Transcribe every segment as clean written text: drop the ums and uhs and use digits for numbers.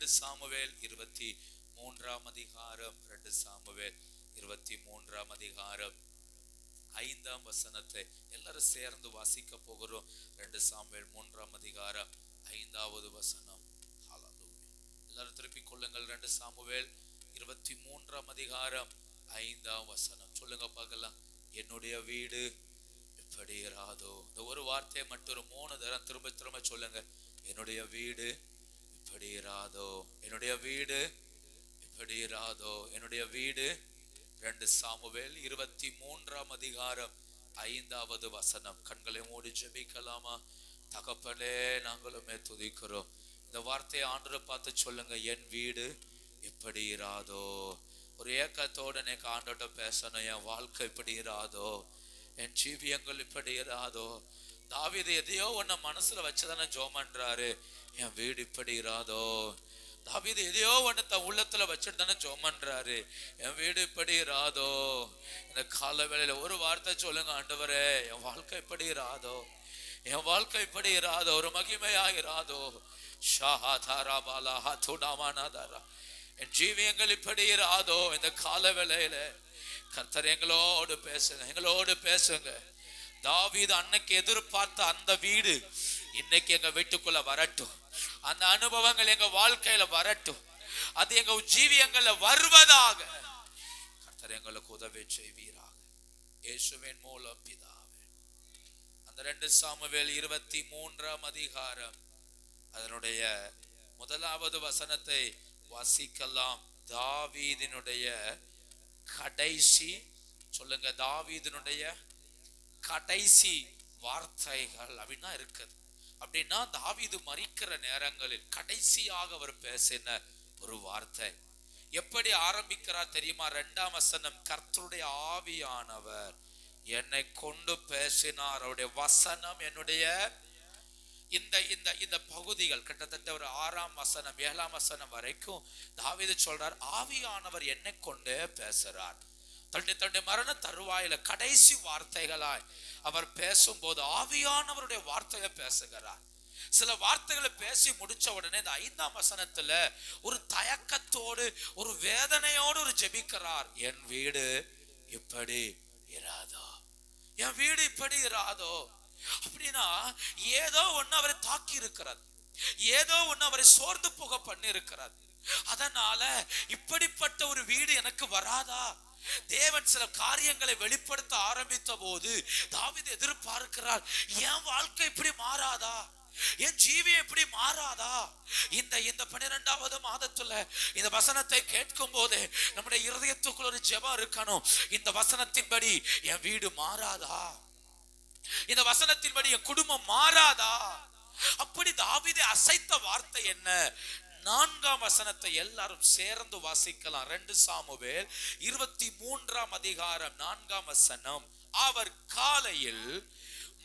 2 Samuel 23 அதிகாரம், 2 Samuel 23 5 வசனத்தை எல்லாரும் சேர்ந்து வாசிக்க போகிறோம். 2 சாமுவேல் 3 5 வசனம். எல்லாரும் திருப்பிக் கொள்ளுங்கள். 2 சாமுவேல் 23 5 வசனம் சொல்லுங்க பார்க்கலாம். என்னுடைய வீடு எப்படி இராதோ. இந்த ஒரு வார்த்தையை மட்டும் 3 தரம் திரும்ப திரும்ப சொல்லுங்க. என்னுடைய வீடு எப்படி இராதோ, என்னுடைய வீடு எப்படி இராதோ, என்னுடைய வீடு. 2 சாமுவேல் 23 5 வசனம். கண்களை மூடி ஜெபிக்கலாமா? தகப்பனே, நாங்களுமே துதிக்கிறோம். இந்த வார்த்தையை ஆண்டவரை பார்த்து சொல்லுங்க. என் வீடு இப்படி இராதோ. ஒரு ஏக்கத்தோட எனக்கு ஆண்டோட்ட பேசணும். என் வாழ்க்கை இப்படி இராதோ, என் ஜீவியங்கள் இப்படி இராதோ. தாவீது எதையோ ஒன்ன மனசுல வச்சுதானே ஜெபம் பண்றாரு. என் வீடு இப்படி இராதோ. தாவீது எதையோ ஒண்ணு தன் உள்ளத்துல வச்சுட்டு தானே ஜெபம் பண்றாரு. என் வீடு இப்படி இராதோ. இந்த கால வேளையில ஒரு வார்த்தை சொல்லுங்க. ஆண்டவரே, என் வாழ்க்கை இப்படி இராதோ, என் வாழ்க்கை இப்படி இராதோ, ஒரு மகிமையா இராதோ. ஷாஹாதாரா பாலா ஹதுடாமானாதாரா. என் ஜீவியங்கள் இப்படி இராதோ. இந்த கால வேளையில கர்த்தர் எங்களோடு பேசுங்க, எங்களோடு பேசுங்க. தாவீது அன்னைக்கு எதிர்பார்த்த அந்த வீடு இன்னைக்கு எங்க வீட்டுக்குள்ள வரட்டும். அந்த அனுபவங்கள் எங்க வாழ்க்கையில வரட்டும். அது எங்க ஜீவியங்கள்ல வருவதாக கர்த்தர் எங்களுக்கு உதவி செய்வீராக. இயேசுவின் மூலம் பிதாவே. அந்த 2 சாமுவேல் 23 அதனுடைய 1 வசனத்தை வாசிக்கலாம். தாவீதினுடைய கடைசி சொல்லுங்க. தாவீதினுடைய கடைசி வார்த்தைகள் அப்படின்னா இருக்குது. அப்படின்னா தாவீது மரிக்கிற நேரங்களில் கடைசியாக அவர் பேசின ஒரு வார்த்தை எப்படி ஆரம்பிக்கிறார் தெரியுமா? 2 வசனம். கர்த்தருடைய ஆவியானவர் என்னை கொண்டு பேசினார். அவருடைய வசனம் என்னுடைய இந்த பகுதிகள் கிட்டத்தட்ட ஒரு 6 வசனம் 7 வசனம் வரைக்கும் தாவீது சொல்றார், ஆவியானவர் என்னை கொண்டே பேசுறார். தன்னுடைய மரண தருவாயில கடைசி வார்த்தைகளாய் அவர் பேசும்போது ஆவியானவருடைய வார்த்தையை பேசுகிறார். சில வார்த்தைகளை பேசி முடிச்ச உடனே இந்த 5 வசனத்துல ஒரு தயக்கத்தோடு ஒரு வேதனையோடு ஒரு ஜெபிக்கிறார். என் வீடு இப்படி இராதோ, என் வீடு இப்படி இராதோ. அப்படின்னா ஏதோ ஒண்ணு அவரை தாக்கி இருக்கிறது, ஏதோ ஒண்ணு அவரை சோர்ந்து போக பண்ணி இருக்கிறது. அதனால இப்படிப்பட்ட ஒரு வீடு எனக்கு வராதா? தேவன் சில காரியங்களை வெளிப்படுத்த ஆரம்பித்த போது தாவீது எதிர்பார்க்கிறார், என் வாழ்க்கை இப்படி மாறாதா, என் ஜீவியம் எப்படி மாறாதா? இந்த 12வது மாதத்துல இந்த வசனத்தை கேட்கும் போது நம்முடைய இருதயத்துக்குள்ள ஒரு ஜெபம் இருக்கணும். இந்த வசனத்தின்படி என் வீடு மாறாதா, இந்த வசனத்தின்படி என் குடும்பம் மாறாதா? அப்படி தாவீதை அசைத்த வார்த்தை என்ன? 4 வசனத்தை எல்லாரும் சேர்ந்து வாசிக்கலாம். 2 சாமுவேல் 23 4 வசனம். அவர் காலையில்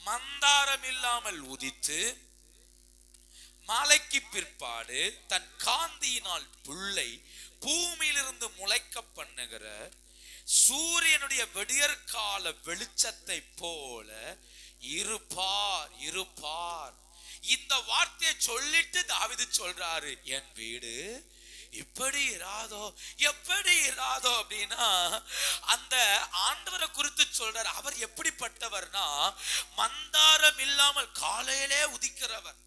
மந்தாரம் இல்லாமல் உதித்து மாலைக்கு பிற்பாடு தன் காந்தியினால் புல்லை பூமியிலிருந்து முளைக்க பண்ணுகிற சூரியனுடைய விடியற்கால வெளிச்சத்தை போல இருப்பார் இருப்பார். இந்த வார்த்தையை சொல்லிட்டு தாவீது சொல்றாரு, என் வீடு இப்படி இராதோ, எப்படி இராதோ. அப்படின்னா அந்த ஆண்டவரை குறித்து சொல்றாரு. அவர் எப்படிப்பட்டவர்னா மந்தாரம் இல்லாமல் காலையிலே உதிக்கிறவர்,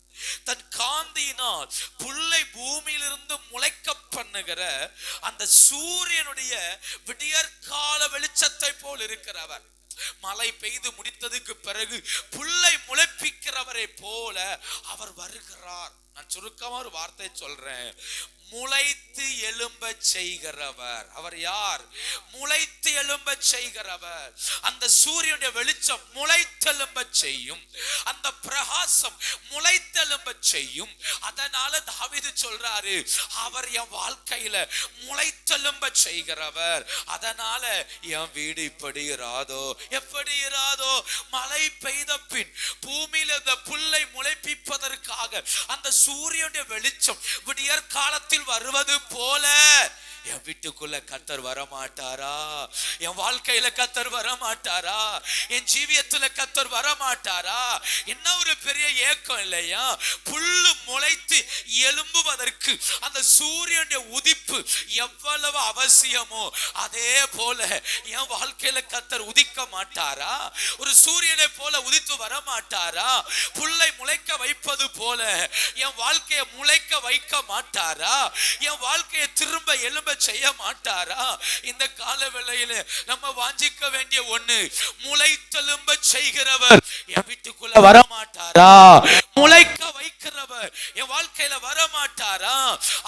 தன் காந்தியினால் புல்லை பூமியிலிருந்து முளைக்க பண்ணுகிற அந்த சூரியனுடைய விடியற்கால வெளிச்சத்தை போல் இருக்கிறவர். மழை பெய்து முடித்ததுக்கு பிறகு புல்லை முளைப்பிக்கிறவரை போல அவர் வருகிறார். நான் சுருக்கமா ஒரு வார்த்தை சொல்றேன், முளைத்து எழும்ப செய்கிறவர். அவர் யார்? முளைத்து எழும்ப செய்கிறவர். அந்த சூரியனுடைய வெளிச்சம் முளைத்தெழும்ப செய்யும், அந்த பிரகாசம் முளைத்தெழும்ப செய்யும். அதனால தாவீது சொல்றாரு, அவர் என் வாழ்க்கையில முளைத்தெழும்ப செய்கிறவர். அதனால என் வீடு இப்படி இராதோ, எப்படி இராதோ. மழை பெய்த பின் பூமியில இந்த புல்லை முளைப்பிப்பதற்காக அந்த சூரியனுடைய வெளிச்சம் விடியற் காலத்தில் வருவது போல என் வீட்டுக்குள்ள கர்த்தர் வரமாட்டாரா? என் வாழ்க்கையில கர்த்தர் வரமாட்டாரா? என் ஜீவியத்துல கர்த்தர் வரமாட்டாரா? என்ன ஒரு பெரிய ஏக்கம் இல்லையா? புல்லு முளைத்து எழும்புவதற்கு அந்த சூரியனுடைய உதிப்பு எவ்வளவு அவசியமோ அதே போல என் வாழ்க்கையில கர்த்தர் உதிக்க மாட்டாரா? ஒரு சூரியனை போல உதித்து வர மாட்டாரா? புல்லை முளைக்க வைப்பது போல என் வாழ்க்கையை முளைக்க வைக்க மாட்டாரா? என் வாழ்க்கையை திரும்ப எழும்ப செய்ய மாட்டாரா? இந்த கால வேளையில நம்ம வாஞ்சிக்க வேண்டிய ஒண்ணு, முளைத்தெழும்ப செய்கிறவர் என் வீட்டுக்குள்ள வர மாட்டாரா? முளைக்க வைக்கிறவர் என் வாழ்க்கையில வர மாட்டாரா?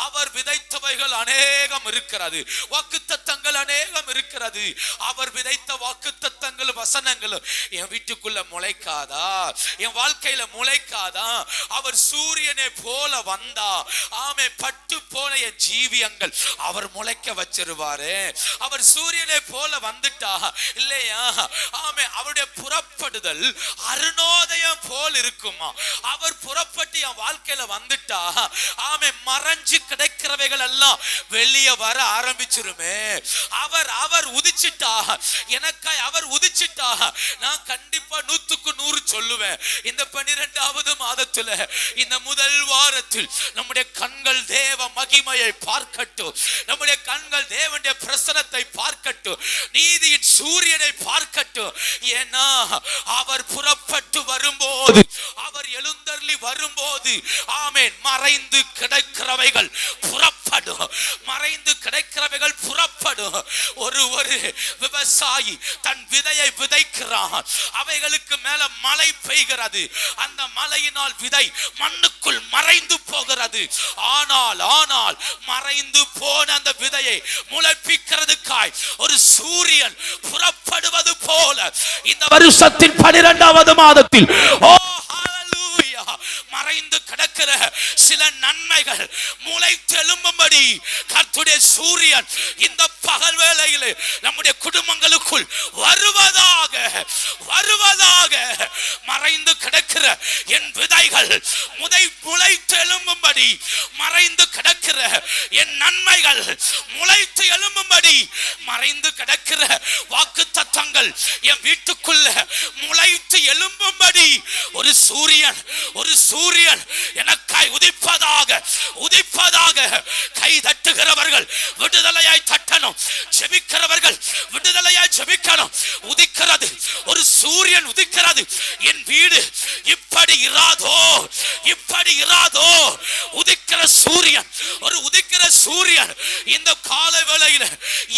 அவர் விதைத்தவைகள் அநேகம் இருக்கிறது, வாக்குத்தத்தங்கள் அநேகம் இருக்கிறது. அவர் விதைத்த வாக்குத்தத்தங்கள் வசனங்களும் என் வீட்டுக்குள்ள முளைக்காதா? என் வாழ்க்கையில முளைக்காதா? அவர் சூரியனை போல வந்தா ஆமே பட்டு போன என் ஜீவியங்கள் அவர் முளைக்க வச்சிருவாரு. அவர் சூரியனை போல வந்துட்டா இல்லையா ஆமே அவருடைய புறப்படுதல் அருணோதயம் போல் இருக்குமா? அவர் புறப்பட்டு என் வாழ்க்கையில வந்துட்டா ஆமே மறைஞ்சு கிடைக்கிறவைகள் எல்லாம் வெளியே வர ஆரம்பிச்சிருமே. அவர் உதிச்சிட்டா, எனக்காய் அவர் உதிச்சிட்டா, நான் கண்டிப்பா 100க்கு 100 சொல்லுவேன். இந்த 12வது மாதத்துல இந்த முதல் வாரத்தில் நம்முடைய கண்கள் தேவ மகிமையை பார்க்கட்டும், நம்முடைய கண்கள் தேவனுடைய பிரசன்னத்தை பார்க்கட்டும், நீதியின் சூரியனை பார்க்கட்டும். ஏன்னா அவர் புறப்பட்டு வரும்போது, அவர் எழுந்தருளி வரும்போது ஆமென் மறைந்து கிடைக்கிறவைகள் புறப்படும், மறைந்து கிடைக்கிறவைகள் புறப்படும். ஒரு விவசாயி தன் விதையை விதைக்கிறான், அவைகளுக்கு மேல மழை பெய்கிறது, அந்த மழையினால் விதை மண்ணுக்குள் மறைந்து போகிறது. ஆனால் மறைந்து போன அந்த விதையை முளைப்பிக்கிறதுக்காய் ஒரு சூரியன் புறப்படுவது போல இந்த வருஷத்தின் 12வது மாதத்தில் மறைந்து கிடக்கிற சில நன்மைகள் முளைத்தெழும்பும்படி கர்த்தருடைய சூரியன் இந்த பகல் வேளையில் நம்முடைய குடும்பங்களுக்குள் வருவதாக மறைந்து கிடக்கிற என் விதைகள் முளைத்து எழும்பும்படி, மறைந்து கிடக்கிற என் நன்மைகள் முளைத்து எழும்பும்படி, மறைந்து கிடக்கிற வாக்குத்தத்தங்கள் என் வீட்டுக்குள்ள முளைத்து எழும்பும்படி ஒரு சூரியன் எனக்காய் உதிப்பதாக கை தட்டுகிறவர்கள் விடுதலையாய் தட்டணும், ஜெபிக்கிறவர்கள் விடுதலையாய் ஜெபிக்கணும். உதிக்கிறது, ஒரு சூரியன் உதிக்கிறது. என் வீடு இப்படி இராதோ உதிக்கிற சூரியன், ஒரு உதிக்கிற சூரியன் இந்த காலை வேளையில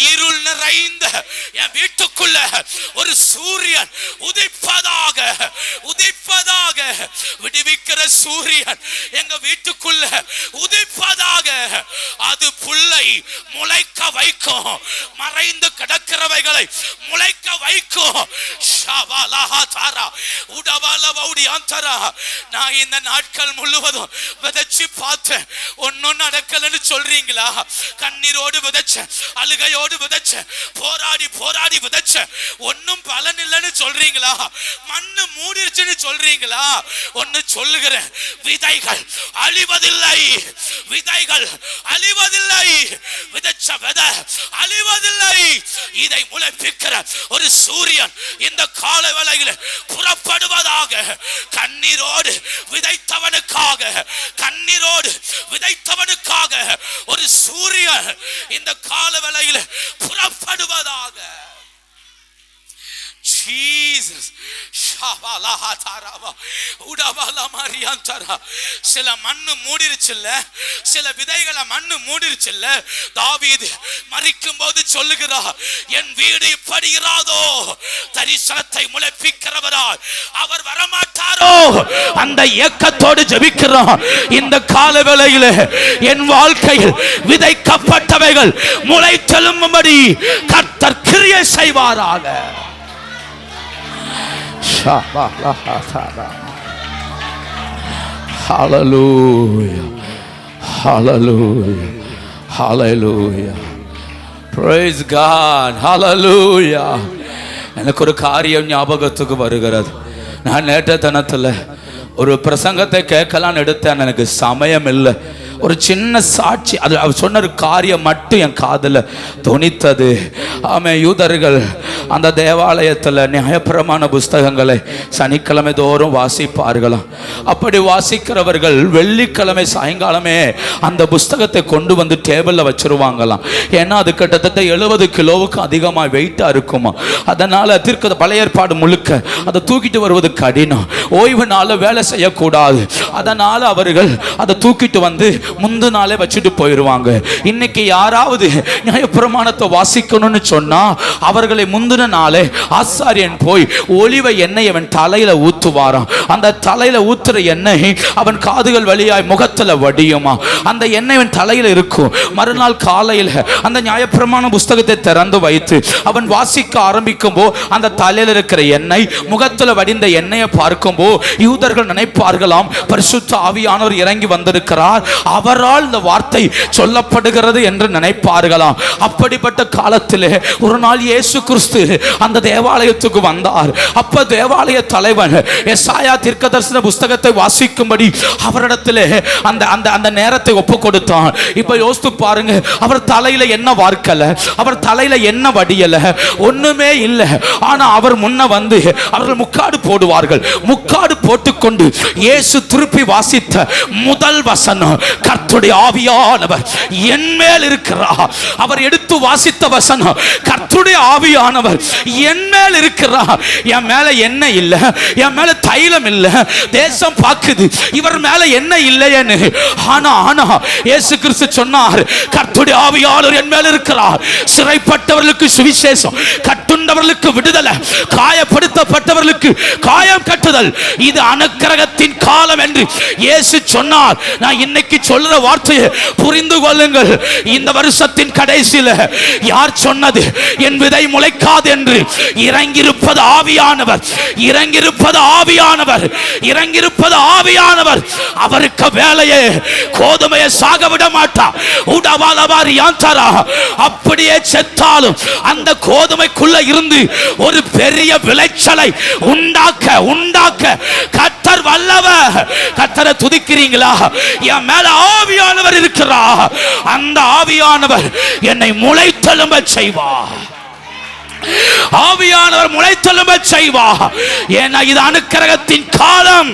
இருள் நிறைந்த என் வீட்டுக்குள்ள ஒரு சூரியன் உதிப்பதாக விடுவிக்கிற சூரியன் எங்க வீட்டுக்குள்ள உதிப்பதாக. அது புல்லை முளைக்க வைக்கும், மறைந்து கிடக்கிறவைகளை முளைக்க வைக்கும். நான் இந்த நாட்கள் முழுவதும் விதைச்சு பார்த்தேன், ஒன்னும் நடக்கலன்னு சொல்றீங்களா? கண்ணீரோடு விதைச்ச, அழுகையோடு விதைச்ச, போராடி விதைச்ச, ஒன்னும் பலன் இல்லைன்னு சொல்றீங்களா? மண்ணு மூடிருச்சுன்னு சொல்றீங்களா? ஒன்னு சொல்லுகிறேன், விதைகள் அழிவதில்லை, விதைச்ச விதை அழிவதில்லை. இதை முளைப்பிக்கிற ஒரு சூரியன் இந்த கால வேளையில் புறப்படுவதாக. கண்ணீரோடு விதைத்தவனுக்காக ஒரு சூரியன் இந்த கால வேளையில் புறப்படுவதாக. சில மண்ணு மூடிருச்சுல்ல, சில விதைகளை மண்ணு மூடிருச்சுல்ல. தாவீது மரிக்கும் போது சொல்லுகிறார், என் வீடு இப்படி இராதோ, தரிசனத்தை முளைப்பிக்கிறவரால் அவர் வரமாட்டாரோ? அந்த ஏக்கத்தோடு ஜெபிக்கிறோம். இந்த கால வேளையில என் வாழ்க்கையில் விதைக்கப்பட்டவைகள் முளைத்தெழும்பும்படி கர்த்தர் கிரியை செய்வாராக. Hallelujah, hallelujah, hallelujah, praise God, hallelujah. எனக்கு ஒரு காரியம் ஞாபகத்துக்கு வருகிறது. நான் நேற்று தினத்துல ஒரு பிரசங்கத்தை கேட்கலான்னு எடுத்தேன், எனக்கு சமயம் இல்லை. ஒரு சின்ன சாட்சி, அது அவர் சொன்ன ஒரு காரியம் மட்டும் என் காதில் தொனித்தது. யூதர்கள் அந்த தேவாலயத்தில் நியாயப்பிரமாண புஸ்தகங்களை சனிக்கிழமை தோறும் வாசிப்பார்களாம். அப்படி வாசிக்கிறவர்கள் வெள்ளிக்கிழமை சாயங்காலமே அந்த புஸ்தகத்தை கொண்டு வந்து டேபிளில் வச்சிருவாங்களாம். ஏன்னா அது கிட்டத்தட்ட 70 கிலோவுக்கு அதிகமாக வெயிட்டாக இருக்குமா. அதனால பழைய ஏற்பாடு முழுக்க அதை தூக்கிட்டு வருவது கடினம், ஓய்வு நாள் வேலை செய்யக்கூடாது. அதனால அவர்கள் அதை தூக்கிட்டு வந்து முந்தின நாளே வச்சுட்டு போயிடுவாங்க. இன்னைக்கு யாராவது நியாயப்பிரமாணத்தை வாசிக்கணும்னு சொன்னா அவர்களை முந்தின நாளே ஆசாரியன் போய் ஒலிவ எண்ணெய் அவன் தலையில ஊத்துவாராம். அந்த தலையில ஊத்துற எண்ணெய் அவன் காதுகள் வழியாய் முகத்துல வடியுமா. அந்த எண்ணெய் அவன் தலையில இருக்கும். மறுநாள் காலையில் அந்த நியாயப்பிரமாண புஸ்தகத்தை திறந்து வைத்து அவன் வாசிக்க ஆரம்பிக்கும் போது அந்த தலையில இருக்கிற எண்ணெய் முகத்துல வடிந்த எண்ணெயை பார்க்கும் போது யூதர்கள் நினைப்பார்களாம், பரிசுத்த ஆவியானவர் இறங்கி வந்திருக்கிறார், அவரால் இந்த வார்த்தை சொல்லப்படுகிறது என்று நினைப்பார்களாம். அப்படிப்பட்ட காலத்திலே ஒரு நாள் இயேசு கிறிஸ்து அந்த தேவாலயத்துக்கு வந்தார். அப்ப தேவாலய தலைவன் எசாயா தீர்க்கதரிசன புஸ்தகத்தை வாசிக்கும்படி அவரிடத்திலே அந்த அந்த அந்த நேரத்தை ஒப்பு கொடுத்தான். இப்ப யோசித்து பாருங்க, அவர் தலையில என்ன வார்க்கல, அவர் தலையில என்ன வடியல, ஒண்ணுமே இல்லை. ஆனா அவர் முன்ன வந்து அவர்கள் முக்காடு போடுவார்கள். முக்காடு போட்டுக்கொண்டு இயேசு திருப்பி வாசித்த முதல் வசனம், கர்த்தருடைய ஆவியானவர் என் மேல் இருக்கிறார். அவர் எடுத்து வாசித்த வசனம், கர்த்தருடைய ஆவியானவர் என் மேல் இருக்கிறார். என் மேல என்ன இல்ல, என் மேல தைலம் இல்ல, தேசம் பாக்குது இவர் மேல என்ன இல்லையேன்னு. ஆனா ஆனா இயேசு கிறிஸ்து சொன்னார், கர்த்தருடைய ஆவியானவர் என் மேல் இருக்கிறார். சிறைப்பட்டவர்களுக்கு சுவிசேஷம், கட்டுண்டவர்களுக்கு விடுதலை, காயப்படுத்தப்பட்டவர்களுக்கு காயம் கட்டுதல், இது அனுக்கிரகத்தின் காலம் என்று இயேசு சொன்னார். நான் இன்னைக்கு சொல்ற வார்த்தையை புரிந்து கொள்ளுங்கள். இந்த வருஷத்தின் கடைசியில் யார் சொன்னது என் விதை முளைக்காது என்று? இறங்கியிருப்பது ஆவியானவர், இறங்கியிருப்பது ஆவியானவர், இறங்கியிருப்பது ஆவியானவர். அவருக்கு வேலையே கோதுமையை சாக விட மாட்டார். அப்படியே செத்தாலும் அந்த கோதுமைக்குள்ள இருந்து ஒரு பெரிய விளைச்சலை உண்டாக்க உண்டாக்க கர்த்தர் வல்லவர். கர்த்தரை துதிக்கிறீங்களா? என் மேல ஆவியானவர் இருக்கிறார். அந்த ஆவியானவர் என்னை முளைத்தெழும்ப செய்வார். ஆவியானவர் முளைத்தெழும்ப செய்வார். ஏன்னா இது அனுக்கிரகத்தின் காலம்.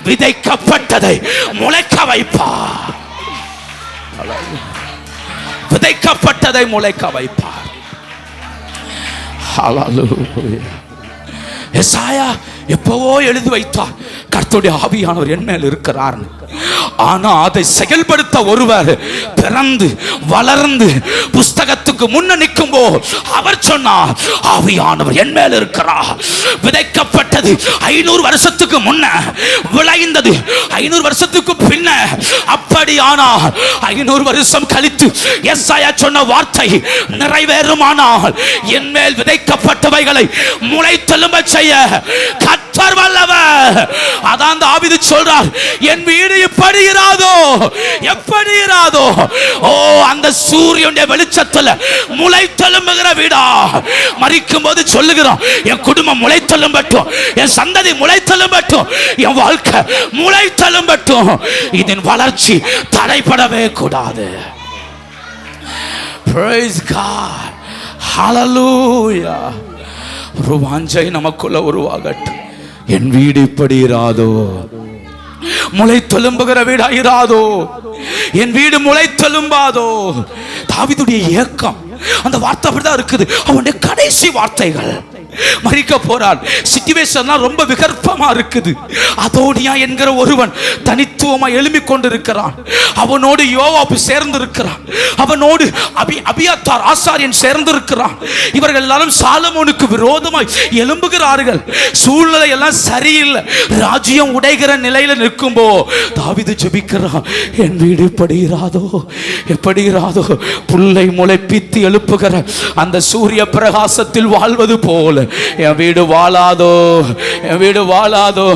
விதைக்கப்பட்டதை முளைக்க வைப்பார். விதைக்கப்பட்டதை முளைக்க வைப்பார். ஹல்லேலூயா. எசாயா எப்பவோ எழுதி வைத்தார், கர்த்தருடைய ஆவியானவர் என் மேல் இருக்கிறார். ஆனா அதை செயல்படுத்த ஒருவர் பிறந்து வளர்ந்து புஸ்தகத்துக்கு முன்ன நிற்கும் போது அவர் சொன்னார், ஆவியானவர் என் மேல் இருக்கிறார். விதைக்கப்பட்டது 500 வருஷத்துக்கு முன்ன, விளைந்தது 500 வருஷத்துக்கு பின்ன. அப்படியானால் 500 வருஷம் கழித்து எசாயா சொன்ன வார்த்தை நிறைவேறுமானால் என் மேல் விதைக்கப்பட்டவைகளை முளைத்தெழும்ப செய்ய கர்த்தர் வல்லவர். அதான் தாவீது சொல்றார், என் வீடு எப்படி இராதோ, எப்படி இராதோ. ஓ, அந்த சூரியனுடைய வெளிச்சத்துல முளைத்தெழும்புகிற வீடா. மரிக்கும் போது சொல்லுகிறோம், என் குடும்பம் முளைத்தெழும்பட்டும், என் சந்ததி முளைத்தெழும்பட்டும், என் வாழ்க்கை முளைத்தெழும்பட்டும். இதன் வளர்ச்சி தடைபடவே கூடாது. Praise God. Hallelujah. ஒரு வாஞ்சை நமக்குள்ள உருவாகட்டும். என் வீடு இப்படி இராதோ, முளைத்தெழும்புகிற வீடாயிராதோ, என் வீடு முளைத்தெழும்பாதோ. தாவீதுடைய ஏக்கம், அந்த வார்த்தை அப்படிதான் இருக்குது. அவனுடைய கடைசி வார்த்தைகள், மரிக்க போறான். சிச்சுவேஷன் ரொம்ப விகற்பமா இருக்குது. அதோனியா என்கிற ஒருவன் தனித்துவமா எழும்பிக் கொண்டிருக்கிறான். அவனோடு யோவாப் சேர்ந்து இருக்கிறான். அவனோடு அபியத்தார் ஆசாரியன் சேர்ந்து இருக்கிறான். இவர்கள் எல்லாரும் சாலமோனுக்கு விரோதமாய் எழும்புகிறார்கள். சூழ்நிலை எல்லாம் சரியில்லை. ராஜ்யம் உடைகிற நிலையில நிற்கும்போ தாவீது ஜெபிக்கிறான், என் வீடு எப்படி இராதோ, எப்படி இராதோ. புல்லை முளைப்பித்து எழுப்புகிற அந்த சூரிய பிரகாசத்தில் வாழ்வது போல என் வீடு வாழாதோ, என் வீடு வாழாதோ.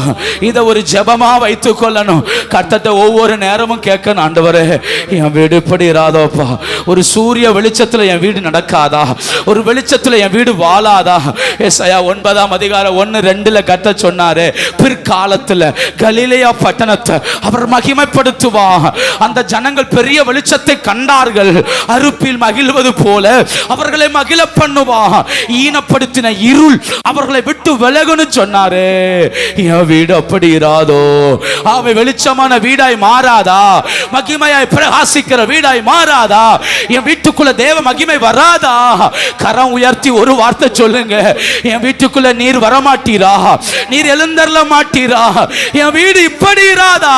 இதை ஒரு ஜெபமா வைத்துக் கொள்ளணும். கர்த்தர்ட்ட ஒவ்வொரு நேரமும் கேட்கணும், ஆண்டவரே என் வீடு இப்படி இராதோப்பா. ஒரு சூரிய வெளிச்சத்துல என் வீடு நடக்காதா? ஒரு வெளிச்சத்துல என் வீடு வாழாதா? ஏசாயா 9:1-2 கர்த்தர் சொன்னாரு, பிற்காலத்துல கலிலேயா பட்டணத்தை அவர் மகிமைப்படுத்துவார். அந்த ஜனங்கள் பெரிய வெளிச்சத்தை கண்டார்கள், அறுப்பில் மகிழ்வது போல அவர்களை மகிழ பண்ணுவார். ஈனப்படுத்தின இருள் அவர்களை விட்டு விலகுன்னு சொன்னாரு. என் வீடு அப்படி இராதோ? அவை வெளிச்சமான வீடாய் மாறாதா? மகிமையாய் பிரகாசிக்கிற வீடாய் மாறாதா? என் வீட்டுக்குள்ள தேவ மகிமை வராதா? கரம் உயர்த்தி ஒரு வார்த்தை சொல்லுங்க, என் வீட்டுக்குள்ள நீர் வரமாட்டீரா? நீர் எழுந்தருள மாட்டீரா? என் வீடு இப்படி இராதா?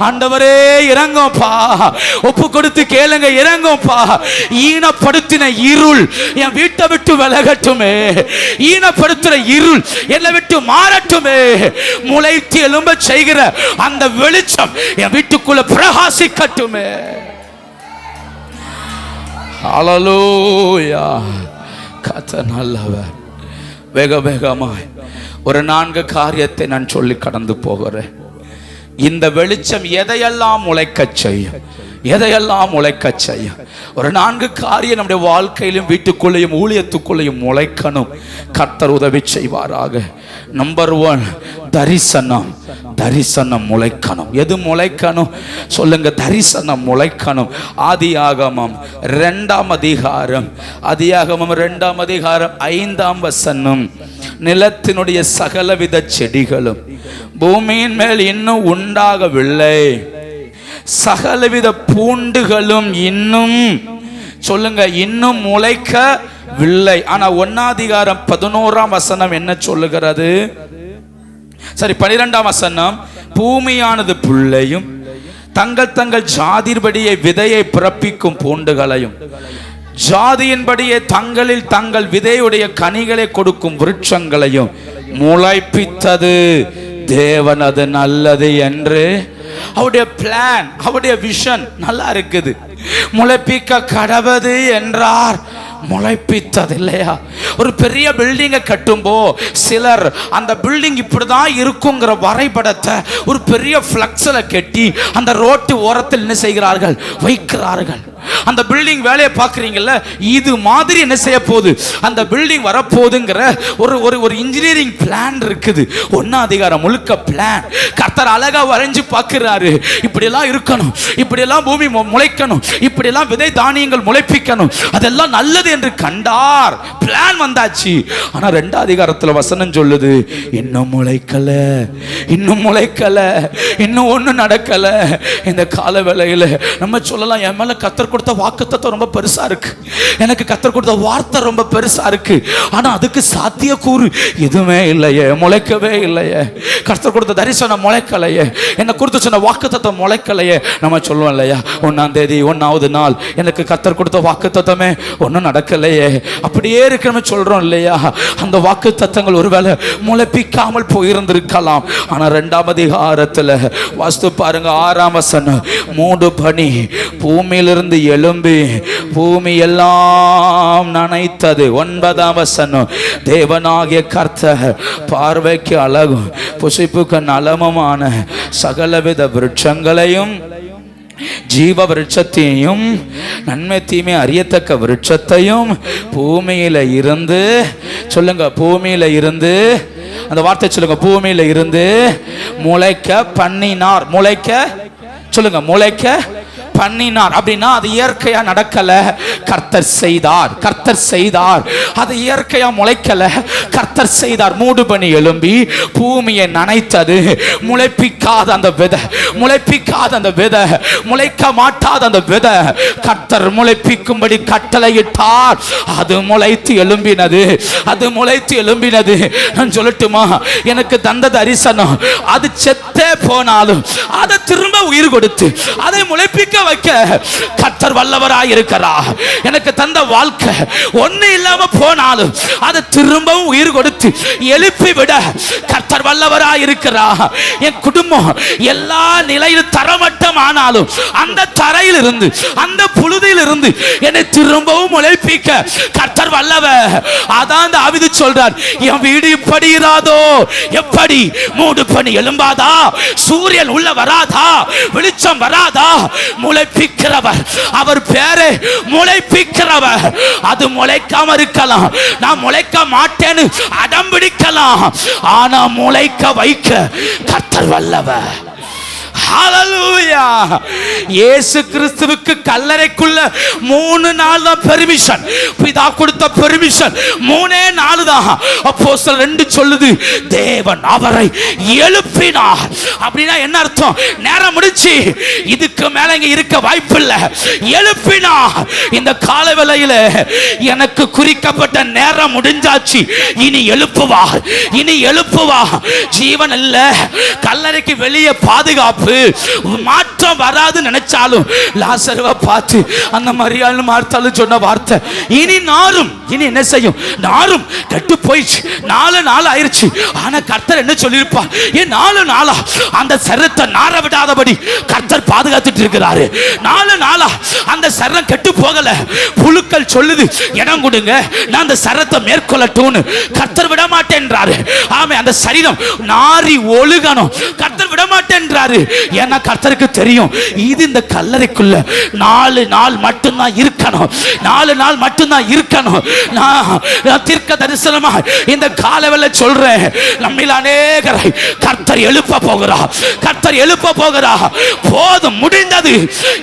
ஆண்டவரே இறங்கும்பா. ஒப்பு கொடுத்து கேளுங்க, இறங்கும்பா. ஈனப்படுத்தின இருள் என் வீட்டை விட்டு விலகட்டுமே. ஈனப்படுத்துற இருள் என்னை விட்டு மாறட்டுமே. முளைத்து எழும்ப செய்கிற அந்த வெளிச்சம் என் வீட்டுக்குள்ள பிரகாசிக்கட்டுமே. ஹல்லேலூயா. கர்த்தர் நல்லவர். வேக வேகமாய் ஒரு 4 காரியத்தை நான் சொல்லி கடந்து போகிறேன். இந்த வெளிச்சம் எதையெல்லாம் முளைக்கச் செய்யும், எதையெல்லாம் முளைக்கச் செய்யும். ஒரு 4 காரியம் நம்முடைய வாழ்க்கையிலும் வீட்டுக்குள்ளேயும் ஊழியத்துக்குள்ளேயும் முளைக்கணும். கர்த்தர் உதவி செய்வாராக. நம்பர் 1, தரிசனம். தரிசனம் முளைக்கணும். எது முளைக்கணும் சொல்லுங்க? தரிசனம் முளைக்கணும். ஆதியாகமம் 2ஆம் அதிகாரம், ஆதியாகமம் 2ஆம் அதிகாரம் 5ஆம் வசனம், நிலத்தினுடைய சகலவித செடிகளும் பூமியின் மேல் இன்னும் உண்டாகவில்லை, சகலவித பூண்டுகளும் இன்னும் சொல்லுங்க இன்னும் முளைக்கவில்லை. ஆனா 1ஆம் அதிகாரம் 11ஆம் வசனம் என்ன சொல்லுகிறது? சரி, 12ஆம் வசனம், பூமியானது புல்லையும் தங்கள் தங்கள் ஜாதியின்படியே விதையை பிறப்பிக்கும் பூண்டுகளையும் ஜாதியின்படியே தங்களில் தங்கள் விதையுடைய கனிகளை கொடுக்கும் விருட்சங்களையும் முளைப்பித்தது தேவன். அது நல்லது என்று அவருடைய பிளான், அவருடைய விஷன் நல்லா இருக்குது. முளைப்பிக்க கடவது என்றார், முளைப்பித்தது இல்லையா? ஒரு பெரிய பில்டிங்கை கட்டும்போ சிலர் அந்த பில்டிங் இப்படிதான் இருக்குங்கிற வரைபடத்தை ஒரு பெரிய ஃப்ளக்ஸில் கட்டி அந்த ரோட்டு ஓரத்தில் என்ன செய்கிறார்கள்? வைக்கிறார்கள். அந்த பில்டிங் வேலையை பார்க்குறீங்கல்ல, இது மாதிரி என்ன செய்ய போகுது? அந்த பில்டிங் வரப்போகுதுங்கிற ஒரு இன்ஜினியரிங் பிளான் இருக்குது. 1ஆம் அதிகாரம் முழுக்க பிளான். கர்த்தர் அழகா வரைஞ்சு பார்க்கிறாரு. இப்படியெல்லாம் இருக்கணும், இப்படியெல்லாம் பூமி முளைக்கணும், இப்படியெல்லாம் விதை தானியங்கள் முளைப்பிக்கணும், அதெல்லாம் நல்லது என்று கண்டார். பிளான் வந்தாச்சு. ஆனா 2ஆம் அதிகாரத்துல வசனம் சொல்லுது, இன்னும் முளைக்கல, இன்னும் முளைக்கல, இன்னும் ஒன்றும் நடக்கல. இந்த கால வேளையில நம்ம சொல்லலாம், என் மேல கர்த்தர் கொடுத்த வாக்குத்தத்தம் ரொம்ப பெருசா இருக்கு, எனக்கு கர்த்தர் கொடுத்த வார்த்தை ரொம்ப பெருசா இருக்கு, ஆனா அதுக்கு சாத்தியக்கூறு எதுவுமே இல்லையே, முளைக்கவே இல்லையே. கர்த்தர் கொடுத்த தரிசனம் முளைக்கலையே, என்ன கொடுத்து சொன்ன வாக்குத்தத்தம் முளைக்கலையே. நம்ம சொல்லுவோம் இல்லையா, 1ஆம் தேதி 1ஆவது நாள் எனக்கு கர்த்தர் கொடுத்த வாக்குத்தத்தமே ஒன்றும் நடக்கலையே, அப்படியே இருக்கிற சொல்றோம் இல்லையா. அந்த வாக்குத்தத்தங்கள் ஒருவேளை முளைப்பிக்காமல் போயிருந்திருக்கலாம். ஆனா 2ஆம் அதிகாரத்துல வாஸ்து பாருங்க, 6ஆம் வசனம், 3 பனி பூமியிலிருந்து எழும்பி பூமி எல்லாம் நனைத்தது. 9ஆம் வசனம், தேவனாகிய கர்த்தர் பார்வைக்கு அழகும் புசிப்புக்கு நலமுமான சகலவித விருட்சங்களையும் ஜீவ விருட்சத்தையும் நன்மை தீமை அறியத்தக்க விருட்சத்தையும் பூமியில இருந்து சொல்லுங்க, பூமியில இருந்து, அந்த வார்த்தை சொல்லுங்க, பூமியில இருந்து முளைக்க பண்ணினார். முளைக்க சொல்லுங்க, முளைக்க பண்ணினார். அப்படின்னா அது இயற்கையா நடக்கல, கர்த்தர் செய்தார். கர்த்தர் செய்தார். அது இயற்கையா முளைக்கல, கர்த்தர் செய்தார். 3 பனி எழும்பி பூமியை நனைத்தது. முளைப்பிக்காத அந்த விதை, முளைப்பிக்காத அந்த விதை, முளைக்க மாட்டாத அந்த விதை கர்த்தர் முளைப்பிக்கும்படி கட்டளையிட்டார். அது முளைத்து எழும்பினது. அது முளைத்து எழும்பினது. நான் சொல்லட்டுமா, எனக்கு தந்த தரிசனம் அது செத்தே போனாலும் அதை திரும்ப உயிர் கொடுத்து அதை முளைப்பிக்க வைக்க கர்த்தர் வல்லவராய் இருக்கிறார். எனக்கு தந்த வாழ்க்கை ஒண்ணு இல்லாம போனாலும் அதை திரும்பவும் உயிர் கொடுத்து எழுப்பி விட கர்த்தர் வல்லவராய் இருக்கிறார். என் குடும்பம் எல்லா நிலையிலும் தரமட்டம் ஆனாலும் அந்த தரையில் இருந்து அந்த புழுதியில் இருந்து என்னை திரும்பவும் உழைப்பிக்க கர்த்தர் வல்லவர். அதான் தாவீது சொல்றார், என் வீடு இப்படி இராதோ, எப்படி மூடு பனி எழும்பாதா, சூரியன் உள்ள வராதா, வெளிச்சம் வராதா, முளைப்பிக்கிறவர். அவர் பேரே முளைப்பிக்கிறவர். அது முளைக்காம இருக்கலாம், நான் முளைக்க மாட்டேன்னு அடம் பிடிக்கலாம், ஆனா முளைக்க வைக்க கர்த்தர் வல்லவர். ஹல்லேலூயா. இயேசு கிறிஸ்துவுக்கு கல்லறைக்குள்ள 3 நாள் தான் பெர்மிஷன். பிதா கொடுத்த பெர்மிஷன் 3 நாள் தான். அப்போஸ்தலர் 2 சொல்லுது, தேவன் அவரை எழுப்பினார். அப்படின்னா என்ன அர்த்தம்? நேரம் முடிச்சு, இதுக்கு மேல இங்க இருக்க வாய்ப்பில்லை, எழுப்பினார். இந்த காலை வேளையில எனக்கு குறிக்கப்பட்ட நேரம் முடிஞ்சாச்சு, இனி எழுப்புவா, இனி எழுப்புவா. ஜீவன் இல்ல, கல்லறைக்கு வெளியே பாதுகாப்பு, மாற்றம் வராது நினைச்சாலும் லாசருவை பார்த்து அந்த மரியாள் மார்த்தாலும் சொன்ன வார்த்தை, இனி நாரும், இனி என்ன செய்யும், நாரும் கெட்டு போயிடுச்சு, 4 நாள் ஆயிருச்சு. ஆனா கர்த்தர் என்ன சொல்லியிருப்பார், ஏன் 4 நாளா அந்த சரத்தை நார விடாதபடி கர்த்தர் பாதுகாத்துட்டு இருக்கிறாரு. 4 நாளா அந்த சரம் கெட்டு போகல. புழுக்கள் சொல்லுது, இடம் கொடுங்க, நான் அந்த சரத்தை மேற்கொள்ளட்டும்னு. கர்த்தர் விட மாட்டேன்றாரு. ஆமே, அந்த சரீரம் நாரி ஒழுகணும், கர்த்தர் விட மாட்டேன்றாரு. ஏன்னா கர்த்தருக்கு தெரியும், இது இந்த கல்லறைக்குள்ள 4 நாள் மட்டும்தான் இருக்கணும், 4 நாள் மட்டும்தான் இருக்கணும். நான் தீர்க்க தரிசனமா இந்த காலவெல்ல சொல்றேன், நம்மில் அநேகரை கர்த்தர் எழுப்ப போகிறார், கர்த்தர் எழுப்ப போகிறார். போதும், முடிந்தது,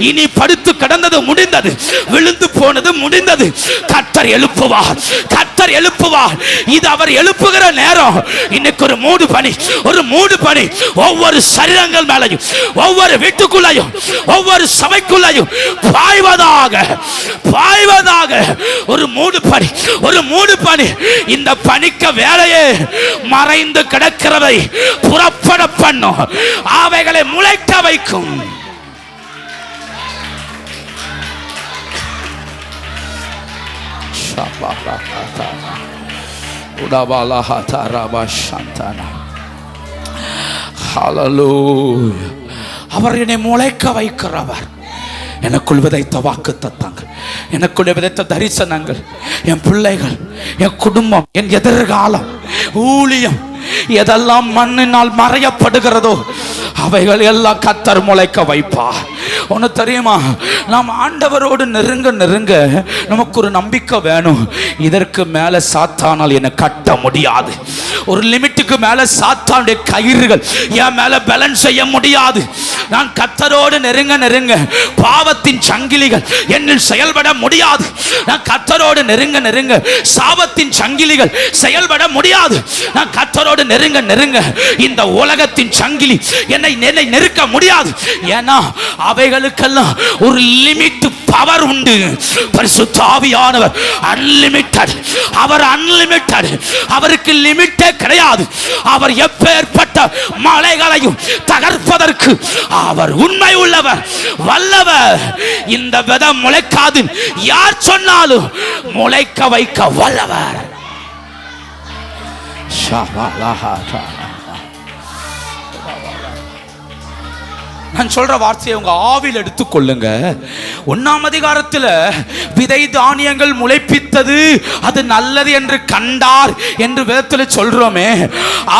இனி படுத்து கிடந்தது முடிந்தது, விழுந்து போனது முடிந்தது. கர்த்தர் எழுப்புவார், கர்த்தர் எழுப்புவார். இது அவர் எழுப்புகிற நேரம். இன்னைக்கு ஒரு மூடு பணி, ஒரு மூடு பணி ஒவ்வொரு சரீரங்கள் மேலையும், ஒவ்வொரு வீட்டுக்குள்ளையும், ஒவ்வொரு சபைக்குள்ளையும் பாய்வதாக, பாய்வதாக. ஒரு மூடு பணி, ஒரு மூடு பணி. இந்த பணிக்க வேலையே மறைந்து கிடக்கிறவை புறப்பட பண்ணும், அவைகளை முளைக்க வைக்கும். அவர் என்னை முளைக்க வைக்கிறவர். எனக்குள் விதைத்த வாக்கு தத்தங்கள், எனக்குள் விதைத்த தரிசனங்கள், என் பிள்ளைகள், என் குடும்பம், என் எதிர்காலம், ஊழியம், எதெல்லாம் மண்ணினால் மறையப்படுகிறதோ அவைகள் எல்லாம் கர்த்தர் முளைக்க வைப்பார். ஒன்று தெரியுமா, நாம் ஆண்டவரோடு நெருங்க நெருங்க நமக்கு ஒரு நம்பிக்கை வேணும். இதற்கு மேலே சாத்தானால் என்னை கட்ட முடியாது. ஒரு லிமிட்டுக்கு மேலே சாத்தானுடைய கயிறுகள் என் மேலே பேலன்ஸ் செய்ய முடியாது. நான் கர்த்தரோடு நெருங்க நெருங்க பாவத்தின் சங்கிலிகள் என்னில் செயல்பட முடியாது. நான் கர்த்தரோடு நெருங்க நெருங்க சாபத்தின் சங்கிலிகள் செயல்பட முடியாது. நான் கர்த்தரோடு நெருங்க நெருங்க இந்த உலகத்தின் சங்கிலி என்னை நெருக்க முடியாது. ஏன்னா அவைகளுக்கெல்லாம் ஒரு லிமிட் பவர் உண்டு. பரிசுத்த ஆவியானவர் அன்லிமிட்டட், அவர் அன்லிமிட்டட், அவருக்கு லிமிட்டே கிடையாது. அவர் எப்பேற்பட்ட மலைகளையும் தகர்ப்பதற்கு அவர் உண்மை உள்ளவர், வல்லவர். இந்த விதை முளைக்காது யார் சொன்னாலும் முளைக்க வைக்க வல்லவர். நான் சொல்ற வார்த்தையை உங்க ஆவியில் எடுத்துக்கொள்ளுங்க. 1ஆம் அதிகாரத்தில் விதை தானியங்கள் முளைப்பித்தது அது நல்லது என்று கண்டார் என்று வேதத்தில் சொல்றோமே,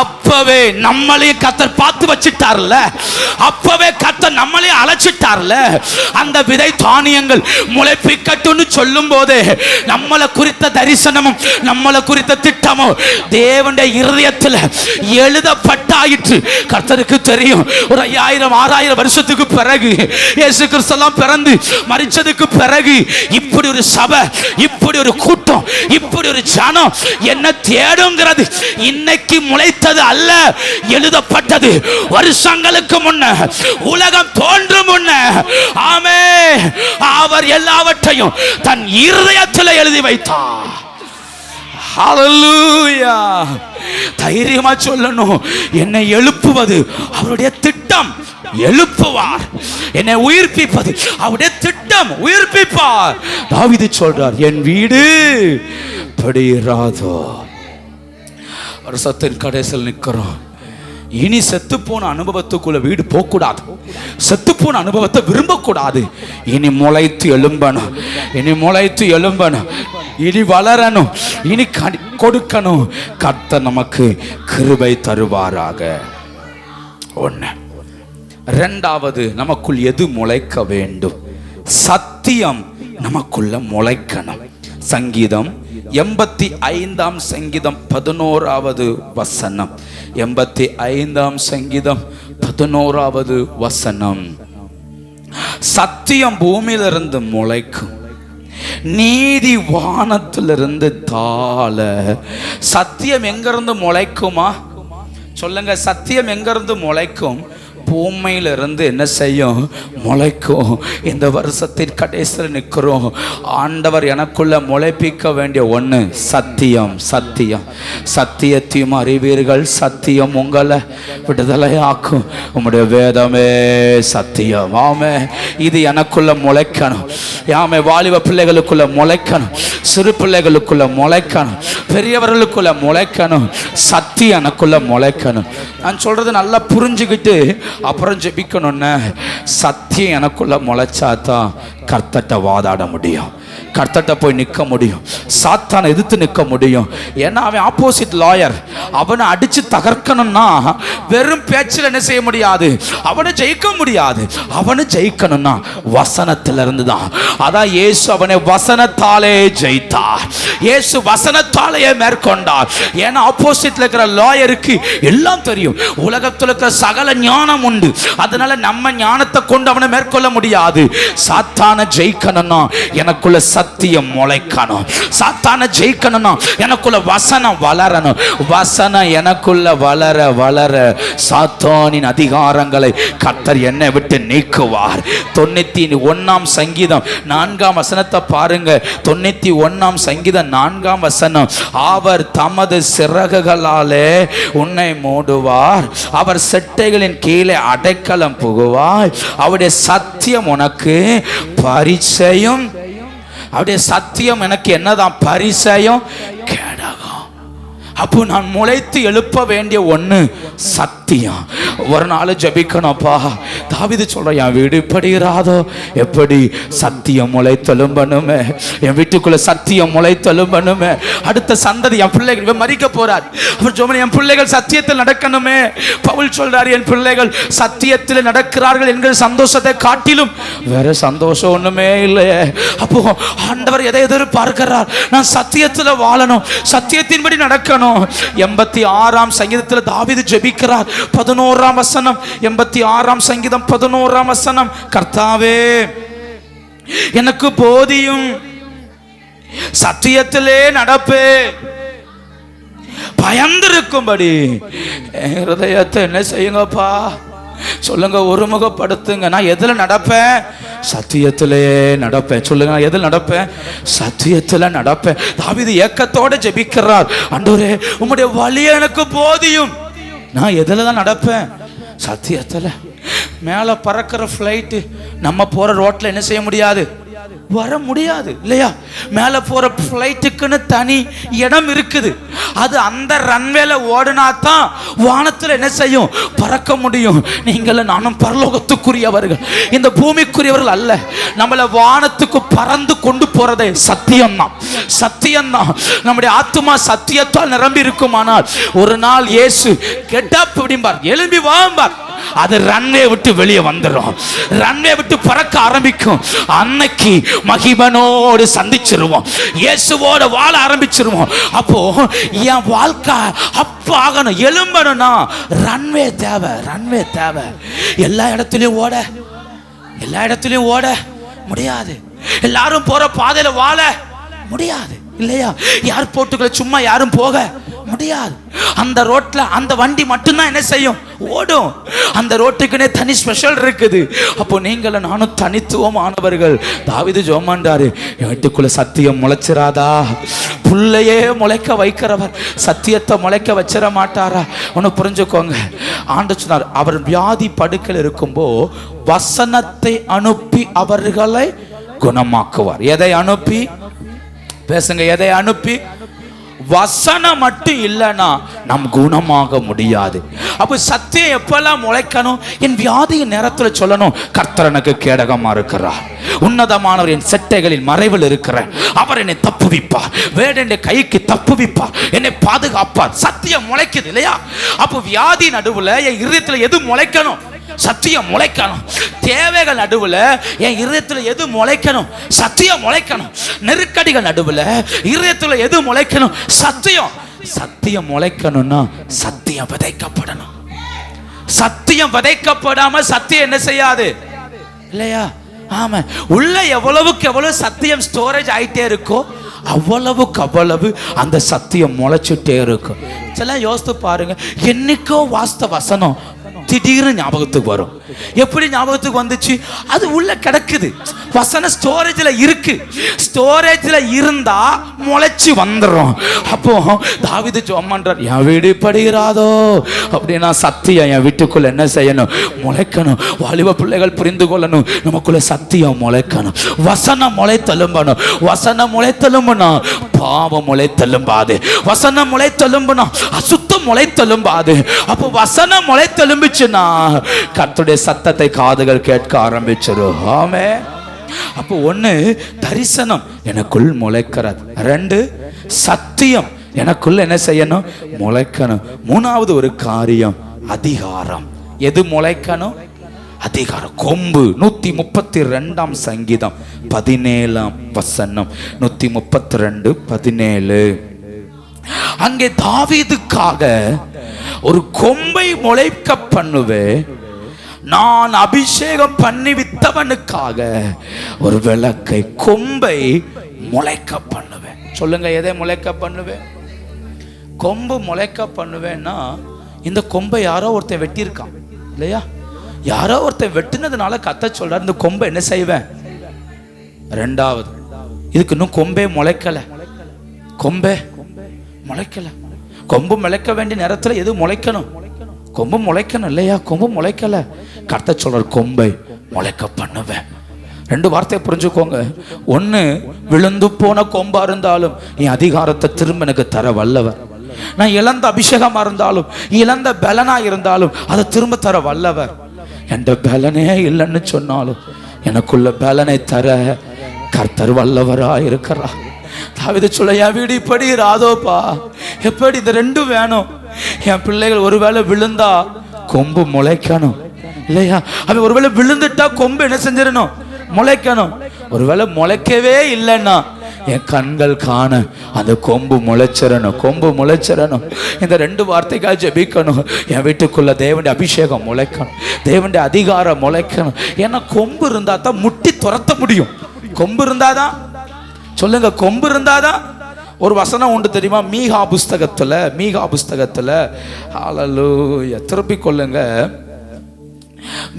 அப்பவே நம்மளே கர்த்தர் பார்த்து வச்சிட்டார்ல, அப்பவே கர்த்தர் நம்மளே அழைச்சிட்டார்ல. அந்த விதை தானியங்கள் முளைப்பிக்கட்டும்னு சொல்லும் போதே நம்மளை குறித்த தரிசனமும் நம்மளை குறித்த திட்டமும் தேவனுடைய இருதயத்தில் எழுதப்பட்டாயிற்று. கர்த்தருக்கு தெரியும், ஒரு 5000 6000 வருஷத்துக்கு பிறகு இயேசு கிறிஸ்துலாம் பிறந்து மரிச்சதுக்கு பிறகு இப்படி ஒரு சபை, இப்படி ஒரு கூட்டம், இப்படி ஒரு ஜனம் என்ன தேடுங்கிறது இன்னைக்கு முளைத்தது அல்ல, எழுதப்பட்டது வருஷங்களுக்கு முன்ன, உலகம் தோன்றும் முன்ன. ஆமே, அவர் எல்லாவற்றையும் தன் இருதயத்தில் எழுதி வைத்தார். ஹல்லேலூயா. தைரியமா சொல்லணும், என்னை எழுப்புவது அவருடைய திட்டம், எழுப்புவார். என்னை உயிர்ப்பிப்பது அவருடைய திட்டம், உயிர்ப்பிப்பார். தாவீது சொல்றார், என் வீடு படியிராதோ. வருஷத்தின் கடைசியில் நிற்கிறோம். இனி செத்துப்போன அனுபவத்துக்குள்ள வீடு போகக்கூடாது. செத்துப்போன அனுபவத்தை விரும்பக்கூடாது. இனி முளைத்து எழும்பணும், இனி முளைத்து எழும்பணும், இனி வளரணும், இனி கொடுக்கணும். கர்த்தர் நமக்கு கிருபை தருவாராக. ஒன்று. இரண்டாவது, நமக்குள் எது முளைக்க வேண்டும்? சத்தியம் நமக்குள்ள முளைக்கணும். சங்கீதம் 85 சங்கீதம் 11வது வசனம். 85 சங்கீதம் 11வது வசனம். சத்தியம் பூமியிலிருந்து முளைக்கும், நீதி வானத்திலிருந்து தாழ. சத்தியம் எங்கிருந்து முளைக்குமா? சொல்லுங்க, சத்தியம் எங்கிருந்து முளைக்கும்? பூமியிலிருந்து என்ன செய்யும்? முளைக்கும். இந்த வருஷத்தின் கடைசியில் நிற்கிறோம். ஆண்டவர் எனக்குள்ள முளைப்பிக்க வேண்டிய ஒன்று சத்தியம். சத்தியம். சத்தியத்தையும் அறிவீர்கள், சத்தியம் உங்களை விடுதலையாக்கும். உம்முடைய வேதமே சத்தியம். ஆமே, இது எனக்குள்ள முளைக்கணும். ஆமே, வாலிப பிள்ளைகளுக்குள்ள முளைக்கணும், சிறு பிள்ளைகளுக்குள்ள முளைக்கணும், பெரியவர்களுக்குள்ள முளைக்கணும். சத்தியம் எனக்குள்ள முளைக்கணும். நான் சொல்றது நல்லா புரிஞ்சுக்கிட்டு அப்புறம் ஜெபிக்கணும்னு. சத்தியம் எனக்குள்ள முளைச்சாதான் கர்த்தர்ட்ட வாதாட முடியும், கர்த்தர்ட்ட போய் நிற்க முடியும், சாத்தானை எதிர்த்து நிற்க முடியும். ஏன்னா அவன் ஆப்போசிட் லாயர். அவனை அடிச்சு தகர்க்கணும்னா வெறும் பேச்சில் என்ன செய்ய முடியாது, அவனை ஜெயிக்க முடியாது. அவனை ஜெயிக்கணும்னா வசனத்திலிருந்து தான். அதான் இயேசு அவனை வசனத்தாலே ஜெயித்தார். இயேசு வசனத்தாலேயே மேற்கொண்டார். ஏன்னா ஆப்போசிட்ல இருக்கிற லாயருக்கு எல்லாம் தெரியும், உலகத்தில் இருக்கிற சகல ஞானம் உண்டு. அதனால நம்ம ஞானத்தை கொண்டு அவனை மேற்கொள்ள முடியாது. சாத்தானை ஜெயிக்கணும்னா எனக்குள்ள சத்தியம் முளைக்கணும். சாத்தானை ஜெயிக்கணும்னா எனக்குள்ள வசனம் வளரணும். வசனம் எனக்குள்ள வளர வளர சாத்தானின் அதிகாரங்களை கர்த்தர் என்னை விட்டு நீக்குவார். 91 சங்கீதம் 4 வசனத்தை பாருங்க. 91 சங்கீதம் 4 வசனம். அவர் தமது சிறகுகளாலே உன்னை மூடுவார், அவர் செட்டைகளின் கீழே அடைக்கலம் புகுவார். அவருடைய சத்தியம் உனக்கு பரிச்சயம். அவருடைய சத்தியம் எனக்கு என்னதான்? பரிசயம், கேடகம். அப்போ நான் முளைத்து எழுப்ப வேண்டிய ஒன்று சத்தியம். ஒரு நாள் ஜபிக்கணும்ப்பா. தாவீது சொல்றேன், என் வீடு இப்படி இராதோ. எப்படி? சத்தியம் முளைத்தெழும்பணுமே, என் வீட்டுக்குள்ள சத்தியம் முளைத்தெழும்பணுமே. அடுத்த சந்ததி, என் பிள்ளைகள் மறிக்க போறார், அவர் சொல்ல என் பிள்ளைகள் சத்தியத்தில் நடக்கணுமே. பவுல் சொல்றார், என் பிள்ளைகள் சத்தியத்தில் நடக்கிறார்கள் என்கிற சந்தோஷத்தை காட்டிலும் வேற சந்தோஷம் ஒண்ணுமே இல்லையே. அப்போ ஆண்டவர் எதை எதிர்பார்க்கிறார்? நான் சத்தியத்தில் வாழணும், சத்தியத்தின்படி நடக்கணும். 86 சங்கீதத்தில் தாவீது ஜெபிக்கிறார். 11 வசனம். 86 சங்கீதம் 11 வசனம். கர்த்தாவே எனக்கு போதியும், சத்தியத்திலே நடப்பே, பயந்திருக்கும்படி ஹிருதயத்தை என்ன செய்யுங்கப்பா? சொல்லுங்க, ஒருமுகப்படுத்துங்க. நான் எதுல நடப்பேன்? சத்தியத்திலே நடப்பேன். சொல்லுங்க, நான் எதில் நடப்பேன்? சத்தியத்தில் நடப்பேன். தாவீது ஏக்கத்தோடு ஜெபிக்கிறார், ஆண்டவரே உம்முடைய வழி எனக்கு போதியும். நான் எதில் தான் நடப்பேன்? சத்தியத்தில். மேலே பறக்கிற ஃப்ளைட்டு நம்ம போகிற ரோட்டில் என்ன செய்ய முடியாது? வர முடியாது இல்லையா? மேலே போகிற ஃப்ளைட்டுக்குன்னு தனி இடம் இருக்குது. அது அந்த ரன்வேல ஓடுனா தான் வானத்தில் என்ன செய்யும்? பறக்க முடியும். நீங்களும் நானும் பரலோகத்துக்குரியவர்கள், இந்த பூமிக்குரியவர்கள் அல்ல. நம்மளை வானத்துக்கு பறந்து கொண்டு போறதே சத்தியம்தான். சத்தியம்தான். நம்முடைய ஆத்துமா சத்தியத்தால் நிரம்பி இருக்குமானால் ஒரு நாள் இயேசு கெட் அப் அப்படிம்பார், எழும்பி வாம்பார். அது ரன்வே விட்டு வெளியே வந்துடும், ரன்வே விட்டு பறக்க ஆரம்பிக்கும். அன்னைக்கு மகிமனோடு சந்திச்சிருவோம், இயேசுவோட வாழ ஆரம்பிச்சிருவோம். அப்போ என் வாழ்க்கை அப்ப ஆகணும், எழும்பணும்னா ரன்வே தேவை, ரன்வே தேவை. எல்லா இடத்துலயும் ஓட, எல்லா இடத்துலயும் ஓட முடியாது. எல்லாரும் போற பாதையில வாழ முடியாது இல்லையா? ஏர்போர்ட்டுக்குள்ள சும்மா யாரும் போக முடியாது. அந்த ரோட்ல அந்த வண்டி மட்டும்தான் என்ன செய்யும்? ஓடும். அந்த ரோட்டுக்குனே தனி ஸ்பெஷல் இருக்குது. அப்போ நீங்களும் நானும் தனித்துவமானவர்கள். தாவீது ஜெபம் பண்றாரு, என் வீட்டுக்குள்ள சத்தியம் முளைச்சிராதா? புள்ளையே முளைக்க வைக்கிறவர் சத்தியத்தை முளைக்க வச்சிட மாட்டாரா? ஒன்று புரிஞ்சுக்கோங்க. ஆண்டவர் சொன்னார், அவர் வியாதி படுக்கையில் இருக்கும்போ வசனத்தை அனுப்பி அவர்களை குணமாக்குவார். எதை அனுப்பி? பேசுங்க. எதை அனுப்பி? வசனம் மட்டும் இல்லைன்னா நம் குணமாக முடியாது. அப்ப சத்தியம் எப்பெல்லாம் முளைக்கணும்? என் வியாதியின் நேரத்தில் சொல்லணும், கர்த்தர் எனக்கு கேடகமா இருக்கிறார், உன்னதமானவர் என் செட்டைகளின் மறைவில் இருக்கிறார், அவர் என்னை தப்புவிப்பார், வேடென்ற கைக்கு தப்புவிப்பார், என்னை பாதுகாப்பார். சத்தியம் முளைக்குது இல்லையா? அப்போ வியாதி நடுவில் என் இருதயத்தில் எது முளைக்கணும்? சத்தியம் முளைக்கணும். தேவைகள் நடுவில் என் இருதயத்தில் எது முளைக்கணும்? சத்தியம் முளைக்கணும். நெருக்கடிகள் நடுவில் இருதயத்தில் எது முளைக்கணும்? சத்தியம். சத்தியம் முளைக்கணும்னா சத்தியம் விதைக்கப்படணும். சத்தியம் விதைக்கப்படாம சத்தியம் என்ன செய்யாது இல்லையா? ஆமா. உள்ள எவ்வளவுக்கு எவ்வளவு சத்தியம் ஸ்டோரேஜ் ஆயிட்டே இருக்கோ அவ்வளவுக்கு அவ்வளவு அந்த சத்தியம் முளைச்சிட்டே இருக்கும். சில யோசித்து பாருங்க, என்னைக்கோ வாஸ்த வசனம் திடீர்னு ஞாபகத்துக்கு வரும். எப்படி ஞாபகத்துக்கு வந்துச்சு? அது உள்ள கிடக்குது, வசன ஸ்டோரேஜ்ல இருக்கு. ஸ்டோரேஜ்ல இருந்தா முளைச்சி வந்துடும். அப்போ தாவீது ஜெபம் பண்றார், என் வீடு படுகிறாதோ அப்படின்னா சத்தியம் என் வீட்டுக்குள்ள என்ன செய்யணும்? முளைக்கணும். வாலிப பிள்ளைகள் புரிந்து கொள்ளணும், நமக்குள்ள சத்தியம் முளைக்கணும். வசனம் முளை தழும்பணும். வசனம் முளை தழும்புனா பாவம் முளை தழும்பாது. வசனம் முளை தழும்புனா அசுத்தம் முளை தழும்பாது. அப்போ வசனம் முளை தழும்பிச்சுன்னா கர்த்தருடைய சத்தத்தை காதுகள் கேட்க ஆரம்பிச்சிடும். ஆமென். அப்போ ஒன்று தரிசனம் எனக்குள் முளைக்கிறது, ரெண்டு சத்தியம் எனக்குள்ள என்ன செய்யணும்? முளைக்கணும். மூணாவது ஒரு காரியம் அதிகாரம். எது முளைக்கணும்? அதிகாரம். கொம்பு. 132 சங்கீதம் 17 132 17. அங்கே தாவீதுக்காக ஒரு கொம்பை முளைக்க பண்ணுவே, நான் அபிஷேகம் பண்ணி வித்தவனுக்காக ஒரு விளக்கை கொம்பை முளைக்க பண்ணுவேன். சொல்லுங்க, எதை முளைக்க பண்ணுவேன்? கொம்பு முளைக்க பண்ணுவேன்னா இந்த கொம்பை யாரோ ஒருத்தன் வெட்டியிருக்கான் இல்லையா? யாரோ ஒருத்தன் வெட்டினதுனால கத்த சொல்றார், இந்த கொம்பை என்ன செய்வேன்? ரெண்டாவது, இதுக்கு இன்னும் கொம்பே முளைக்கல. கொம்பே முளைக்கல. கொம்பு முளைக்க வேண்டிய நேரத்தில் எது முளைக்கணும்? கொம்பு முளைக்கணும் இல்லையா? கொம்பு முளைக்கல. கத்த சொல்றார், கொம்பை முளைக்க பண்ணுவேன். ரெண்டு வார்த்தையை புரிஞ்சுக்கோங்க. ஒன்று, விழுந்து போன கொம்பா இருந்தாலும் என் அதிகாரத்தை திரும்ப எனக்கு தர வல்லவர். நான் இழந்த அபிஷேகமா இருந்தாலும் இழந்த பலனா இருந்தாலும் அதை திரும்ப தர வல்லவர். எந்த பலனே இல்லைன்னு சொன்னாலும் எனக்குள்ள பலனை தர கர்த்தர் வல்லவரா இருக்கிறார். தாவீது சொல்ல, என் வீடு இப்படி ராதோப்பா. எப்படி? இந்த ரெண்டும் வேணும். என் பிள்ளைகள் ஒருவேளை விழுந்தா கொம்பு முளைக்கணும் இல்லையா? அவன் ஒருவேளை விழுந்துட்டா கொம்பு என்ன செஞ்சிடணும்? முளைக்கணும். ஒருவேளை முளைக்கவே இல்லைன்னா என் கண்கள் காண அந்த கொம்பு முளைச்சிடணும். கொம்பு முளைச்சிடணும். இந்த ரெண்டு வார்த்தைக்காக ஜெபிக்கணும். என் வீட்டுக்குள்ள தேவனுடைய அபிஷேகம் முளைக்கணும், தேவனுடைய அதிகாரம் முளைக்கணும். ஏன்னா கொம்பு இருந்தா தான் முட்டி துரத்த முடியும். கொம்பு இருந்தாதான், சொல்லுங்க, கொம்பு இருந்தாதான். ஒரு வசனம் உண்டு தெரியுமா? மீகா புஸ்தகத்துல ஹல்லேலூயா, திருப்பிக் கொள்ளுங்க.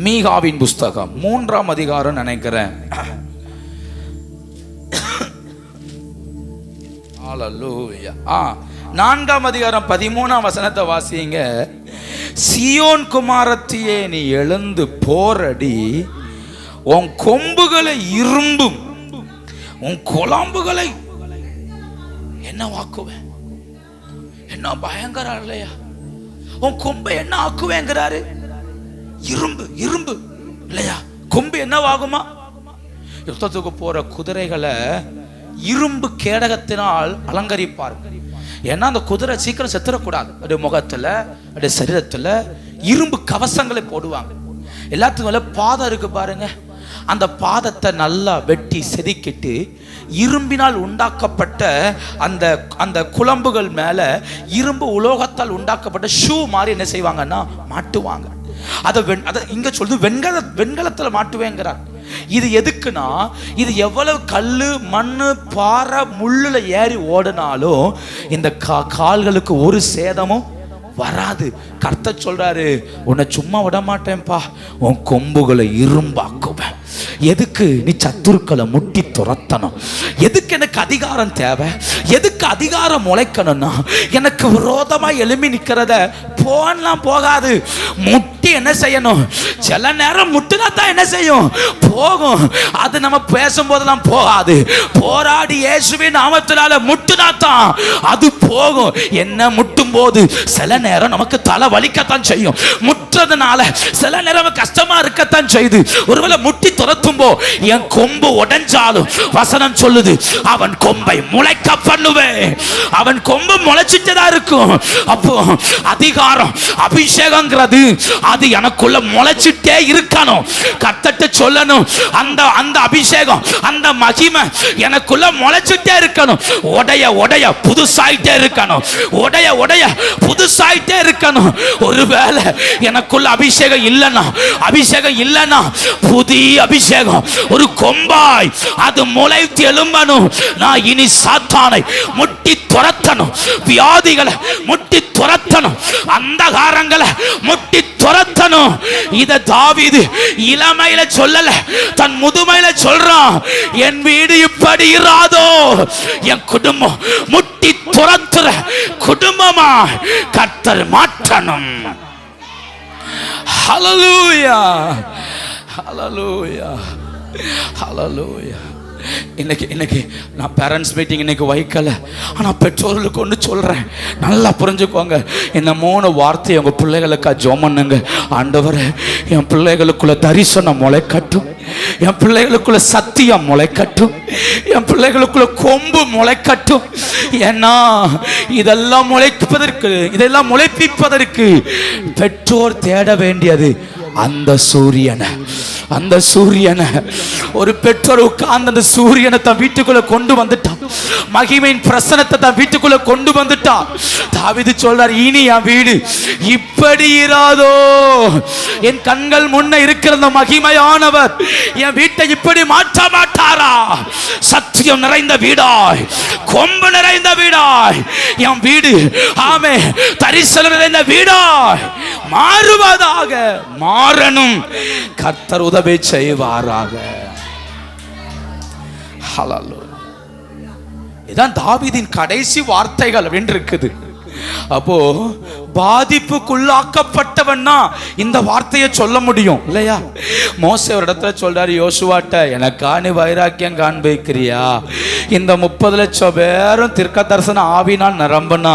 மீகாவின் புஸ்தகம் 3ஆம் அதிகாரம் நினைக்கிறேன். ஹல்லேலூயா. 4ஆம் அதிகாரம் 13ஆம் வசனத்தை வாசிங்க. சீயோன் குமாரத்தியே, நீ எழுந்து போரடி, உன் கொம்புகளை இரும்பும், உன் குழம்புகளை என்ன ஆக்குவேன்? என்ன பயங்கரம் இல்லையா? உன் கொம்பை என்ன ஆக்குவேங்கிறாரு? இரும்பு. இரும்பு இல்லையா? கொம்பு என்னவாகுமா? யுத்தத்துக்கு போற குதிரைகளை இரும்பு கேடகத்தினால் அலங்கரிப்பார். ஏன்னா அந்த குதிரை சீக்கிரம் செத்துறக்கூடாது. அப்படியே முகத்துல, அப்படியே சரீரத்துல இரும்பு கவசங்களை போடுவாங்க. எல்லாத்துக்கும் மேல பாதம் இருக்கு பாருங்க, அந்த பாதத்தை நல்லா வெட்டி செதுக்கிட்டு இரும்பினால் உண்டாக்கப்பட்ட அந்த அந்த குழம்புகள் மேல இரும்பு உலோகத்தால் உண்டாக்கப்பட்ட ஷூ மாதிரி என்ன செய்வாங்கன்னா மாட்டுவாங்க. அதை இங்க சொல்லுது வெண்கலத்துல மாட்டுவேங்கிறார். இது எதுக்குன்னா, இது எவ்வளவு கல்லு மண்ணு பாறை முள்ளுல ஏறி ஓடினாலும் இந்த கால்களுக்கு ஒரு சேதமும் வராது. கர்த்தர் சொல்றாரு, உன்னை சும்மா விட மாட்டேன்பா, உன் கொம்புகளை இரும்பாக்குவேன். எதுக்கு? நீ சத்துருக்களை முட்டி துரத்தணும். எதுக்கு எனக்கு அதிகாரம் தேவை? எதுக்கு அதிகாரம் முளைக்கணும்னா, எனக்கு விரோதமா எழும்பி நிக்கிறத போன்லாம் போகாது. முட்டி என்ன செய்யணும்? சில நேரம் முட்டுனா தான் என்ன செய்யும்? போகும். அது நம்ம பேசும்போதெல்லாம் போகாது. போராடி இயேசுவின் நாமத்தினால முட்டுனா தான் அது போகும். என்ன முட்டும் போது சில நேரம் நமக்கு தலை வலிக்கத்தான் செய்யும். முற்றதுனால சில நேரம் கஷ்டமா இருக்கத்தான் செய்யுது. ஒருவேளை முட்டி துரத்தும் போ என் கொம்பு உடைஞ்சாலும் வசனம் சொல்லுது, அவன் கொம்பை முளைக்க பண்ணுவேன். அவன் கொம்பு முளைச்சிட்டதா இருக்கும். அப்போ அதிகாரம் அபிஷேகங்கிறது அது எனக்குள்ள முளைச்சிட்டே இருக்கணும். கர்த்தர்ட்ட சொல்லணும், அந்த அந்த அபிஷேகம் அந்த மகிமை எனக்குள்ள முளைச்சிட்டே இருக்கணும். உடைய உடைய புதுசாயிட்டே இருக்கணும். உடைய உடைய புதுசாயிட்டே இருக்கணும். ஒருவேளை எனக்குள்ள அபிஷேகம் இல்லைன்னா புதிய அபிஷேகம் ஒரு கொம்பாய் அது முளைத்து எழும்பணும். நான் இனி சாத்தானை முட்டி துரத்தணும். வியாதிகளை முட்டி துரத்தணும். அந்தகாரங்களை முட்டி துரத்தணும். இத தாவீது இளமையில சொல்லல, தன் முதுமையில சொல்றான். என் வீடு இப்படி இராதோ, என் குடும்பம் முட்டி துரத்துற குடும்பமா கர்த்தர் மாற்றணும். ஹல்லேலூயா, ஹல்லேலூயா, ஹல்லேலூயா. இன்னைக்கு நான் பேரண்ட்ஸ் மீட்டிங் இன்னைக்கு வைக்கல, ஆனால் பெற்றோர்களுக்கு ஒன்று சொல்கிறேன், நல்லா புரிஞ்சுக்கோங்க. இந்த 3 வார்த்தையை உங்கள் பிள்ளைகளுக்கா ஜெபம் பண்ணுங்க. ஆண்டவரே, என் பிள்ளைகளுக்குள்ள தரிசனம் முளைக்கட்டும், என் பிள்ளைகளுக்குள்ள சத்தியம் முளைக்கட்டும், என் பிள்ளைகளுக்குள்ள கொம்பு முளைக்கட்டும். ஏன்னா இதெல்லாம் முளைப்பிப்பதற்கு பெற்றோர் தேட வேண்டியது அந்த சூரியனை. ஒரு பெற்றோர் உட்கார்ந்து அந்த சூரியனை தன் வீட்டுக்குள்ள கொண்டு வந்துட்டான். மகிமையின் பிரசனத்தை தன் வீட்டுக்குள்ள கொண்டு வந்துட்டான். தாவீது சொல்றார், இனி என் வீடு இப்படி இராதோ. என் கண்கள் முன்ன இருக்கிற அந்த மகிமையானவர் என் வீட்டை இப்படி மாற்ற மாட்டாரா? சத்தியம் நிறைந்த வீடாய், கொம்பு நிறைந்த வீடாய் என் வீடு, ஆமே, தரிசனம் நிறைந்த வீடாய் மாறுவதாக. மாறணும். கர்த்தர் உதவி செய்வாராக. ஹல்லேலூயா. இதான் தாவீதின் கடைசி வார்த்தைகள் வென்றிருக்குது. அப்போ பாதிப்புக்குள்ளாக்கப்பட்டவன்னா இந்த வார்த்தையை சொல்ல முடியும் இல்லையா? மோசே ஒரு இடத்துல சொல்றாரு யோசுவாட்ட, எனக்கா நீ வைராக்கியம் காண்பிக்கிறியா? இந்த 30 லட்சம் பேரும் தீர்க்க தரிசன ஆவினால் நிரம்புனா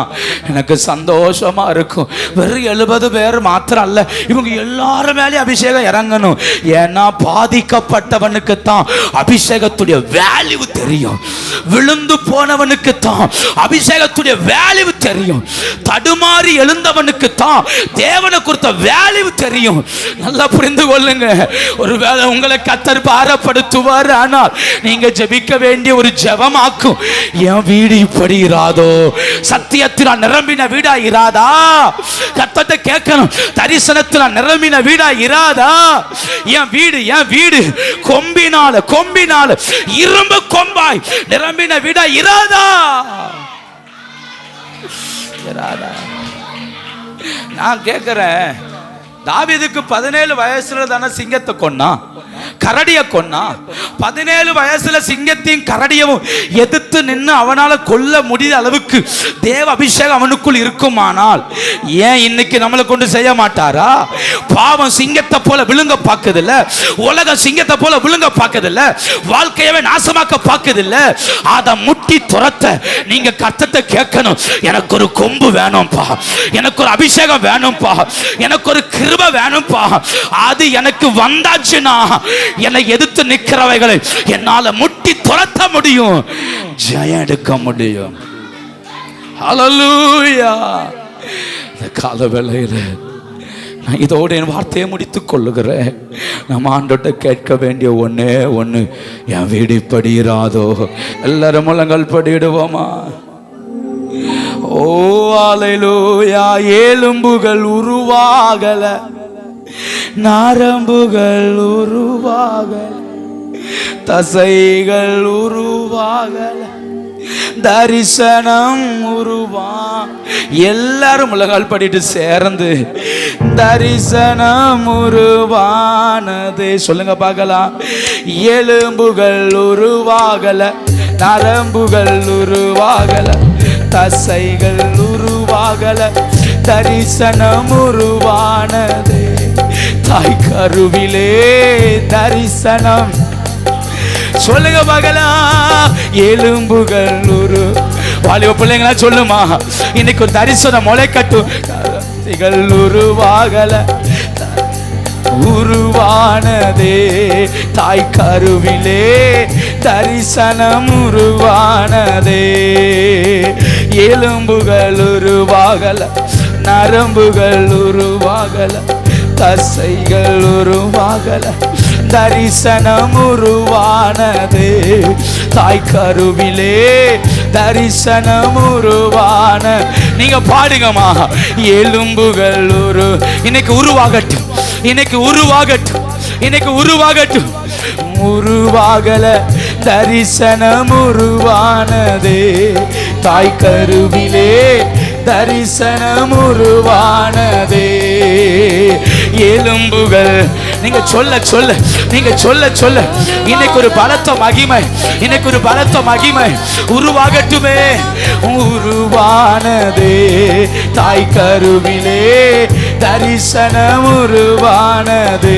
எனக்கு சந்தோஷமா இருக்கும். வெறும் 70 பேர் மாத்திரம் அல்ல, இவங்க எல்லாரும் மேலே அபிஷேகம் இறங்கணும். ஏன்னா பாதிக்கப்பட்டவனுக்கு தான் அபிஷேகத்துடைய வேல்யூ தெரியும். விழுந்து போனவனுக்கு தான் அபிஷேகத்துடைய வேல்யூ தெரியும். தடுமாறி எழுந்தவனுக்கு தான் தேவனை குறித்த வேல்யூ தெரியும். நல்லா புரிந்து கொள்ளுங்க. ஒருவேளை உங்களை கர்த்தர் பாரப்படுத்துவார், ஆனால் நீங்க ஜெபிக்க வேண்டிய ஒரு ஜெபமாக்கும். என் வீடு இப்படி இராதோ, சத்தியத்தினால் நிரம்பின வீடா இராதா? கர்த்தர்ட்ட கேட்கணும், தரிசனத்தினால் நிரம்பின வீடா இராதா? என் வீடு கொம்பினால இரும்பு கொம்பாய் நிரம்பின வீடா இராதா? நான் கேட்கிறேன், தாவீதுக்கு 17 வயசுல தானே சிங்கத்தை கொன்னா, கரடிய கொன்னா. 17 வயசுல சிங்கத்தையும் கரடியவும் எதிர்த்து நின்று அவனால கொல்ல முடியாத அளவுக்கு தேவ அபிஷேகம் அவனுக்குள் இருக்குமானால் ஏன் இன்னைக்கு நம்மளை கொண்டு செய்ய மாட்டாரா? பாவம் சிங்கத்தை போல விழுங்க பார்க்குதில்ல, உலகம் சிங்கத்தை போல விழுங்க பார்க்குதில்ல, வாழ்க்கையவே நாசமாக்க பார்க்குதில்ல. அதை முட்டி துரத்த நீங்க கர்த்தத்தை கேட்கணும். எனக்கு ஒரு கொம்பு வேணும்பா, எனக்கு ஒரு அபிஷேகம் வேணும்பா, எனக்கு ஒரு கிருபை வேணும்பா. அது எனக்கு வந்தாச்சுன்னா என்னை எதிர்த்து நிற்கிறவைகளை என்னால முட்டி துரத்த முடியும், ஜெயம் எடுக்க முடியும். ஹல்லேலூயா. இந்த கால வேளையில நான் இதோடு என் வார்த்தையை முடித்துக் கொள்ளுகிறேன். நம்ம ஆண்டோட்ட கேட்க வேண்டிய ஒண்ணு, என் வீடு இப்படி இராதோ. எல்லாரும் முழங்கள் படிடுவோமா? ஓ அல்லேலூயா. எலும்புகள் உருவாகல, நரம்புகள் உருவாகல, தசைகள் உருவாகல, தரிசனம் உருவா. எல்லாரும் முழங்கால் படிட்டு சேர்ந்து தரிசனம் உருவானது சொல்லுங்க பார்க்கலாம். எலும்புகள் உருவாகல, நரம்புகள் உருவாகல, தசைகள் உருவாகல, தரிசனம் உருவானது. தாய் கருவிலே தரிசனம் சொல்லுங்க பார்க்கலாம். எலும்புகள் வாலிப பிள்ளைங்களா சொல்லுமா, இன்னைக்கு ஒரு தரிசனம் முளைக்கட்டும். தசைகள் உருவாகல, உருவானதே. தாய் கருவிலே தரிசனம் உருவானதே. எலும்புகள் உருவாகல, நரம்புகள் உருவாகல, தசைகள் உருவாகல, தரிசனம் உருவானது. தாய் கருவிலே தரிசனம் உருவான. நீங்க பாடுங்கம்மா. எலும்புகள் இன்னைக்கு உருவாகட்டும், இன்னைக்கு உருவாகட்டும், இன்னைக்கு உருவாகட்டும். உருவாகல, தரிசனம் உருவானது. தாய் கருவிலே தரிசனம் உருவானதே. எலும்புகள் நீங்க சொல்ல சொல்ல, நீங்க சொல்ல சொல்ல, இன்னைக்கு ஒரு பலத்த மகிமை, இன்னைக்கு ஒரு பலத்த மகிமை உருவாகட்டுமே. உருவானதே. தாய் கருவிலே தரிசனம் உருவானது.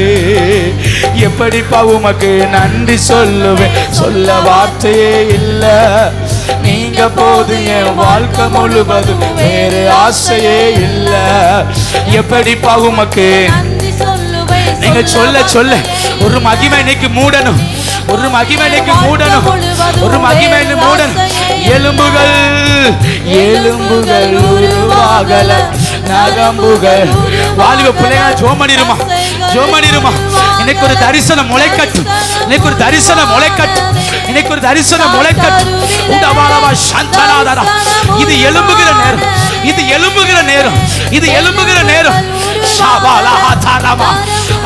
எப்படிப்பா உமக்கு நன்றி சொல்லுவேன், சொல்ல வார்த்தையே இல்ல. நீங்க போது என் வாழ்க்கை முழுவதும் வேறு ஆசையே இல்ல. எப்படிப்பா உமக்கு நீங்க சொல்ல சொல்ல ஒரு மகிமை இன்னைக்கு மூடணும், ஒரு மகிமை இன்னைக்கு மூடணும், ஒரு மகிமை மூடணும். எலும்புகள் எலும்புகள் உருவாகல, நரம்புகள். வாலிப பிள்ளையா ஜோமனிருமா, ஜோமனிருமா. இன்னைக்கு ஒரு தரிசனம் முளைக்கட்டும், இன்னைக்கு ஒரு தரிசனம் முளைக்கட்டும், இன்னைக்கு ஒரு தரிசனம் முளைக்கட்டும். உடவாளவா சந்தனாதரா. இது எழும்புகிற நேரம், இது எழும்புகிற நேரம், இது எழும்புகிற நேரம். ஷாபாலா ஹாதாரமா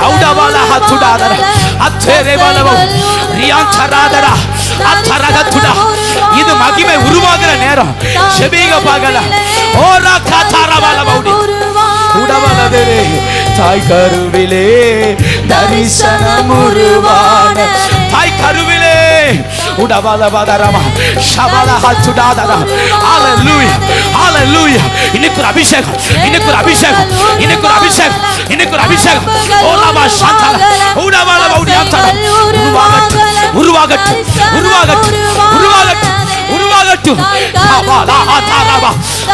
அவுடவாலா ஹத்துடாதரா அத்தேரேவாலவோ ரியாந்தராதரா அத்தரகத்துடா. இது மகிமை உருவாகிற நேரம். செபிக பாகல ஓரா காதாரவாலவௌடி உடவலதே. தாய் கருவிலே தரிசனம் உருவான. தாய் கருவிலே உடவலவதரமா ஷபாலா ஹத்துடாதரா. ஹalleluya, ஹalleluya. இன்னைக்கு ஒரு அபிஷேகம், இன்னைக்கு ஒரு அபிஷேகம், இன்னைக்கு ஒரு அபிஷேகம், இன்னைக்கு ஒரு அபிஷேகம். ஓலாமா சாந்தா உடவலவௌடி அந்தரா. உருவாகட்டும், உருவாகட்டும், உருவாகட்டும், உருவாகட்டும், உருவாகட்டும். ஷபாலா ஹாதாரவா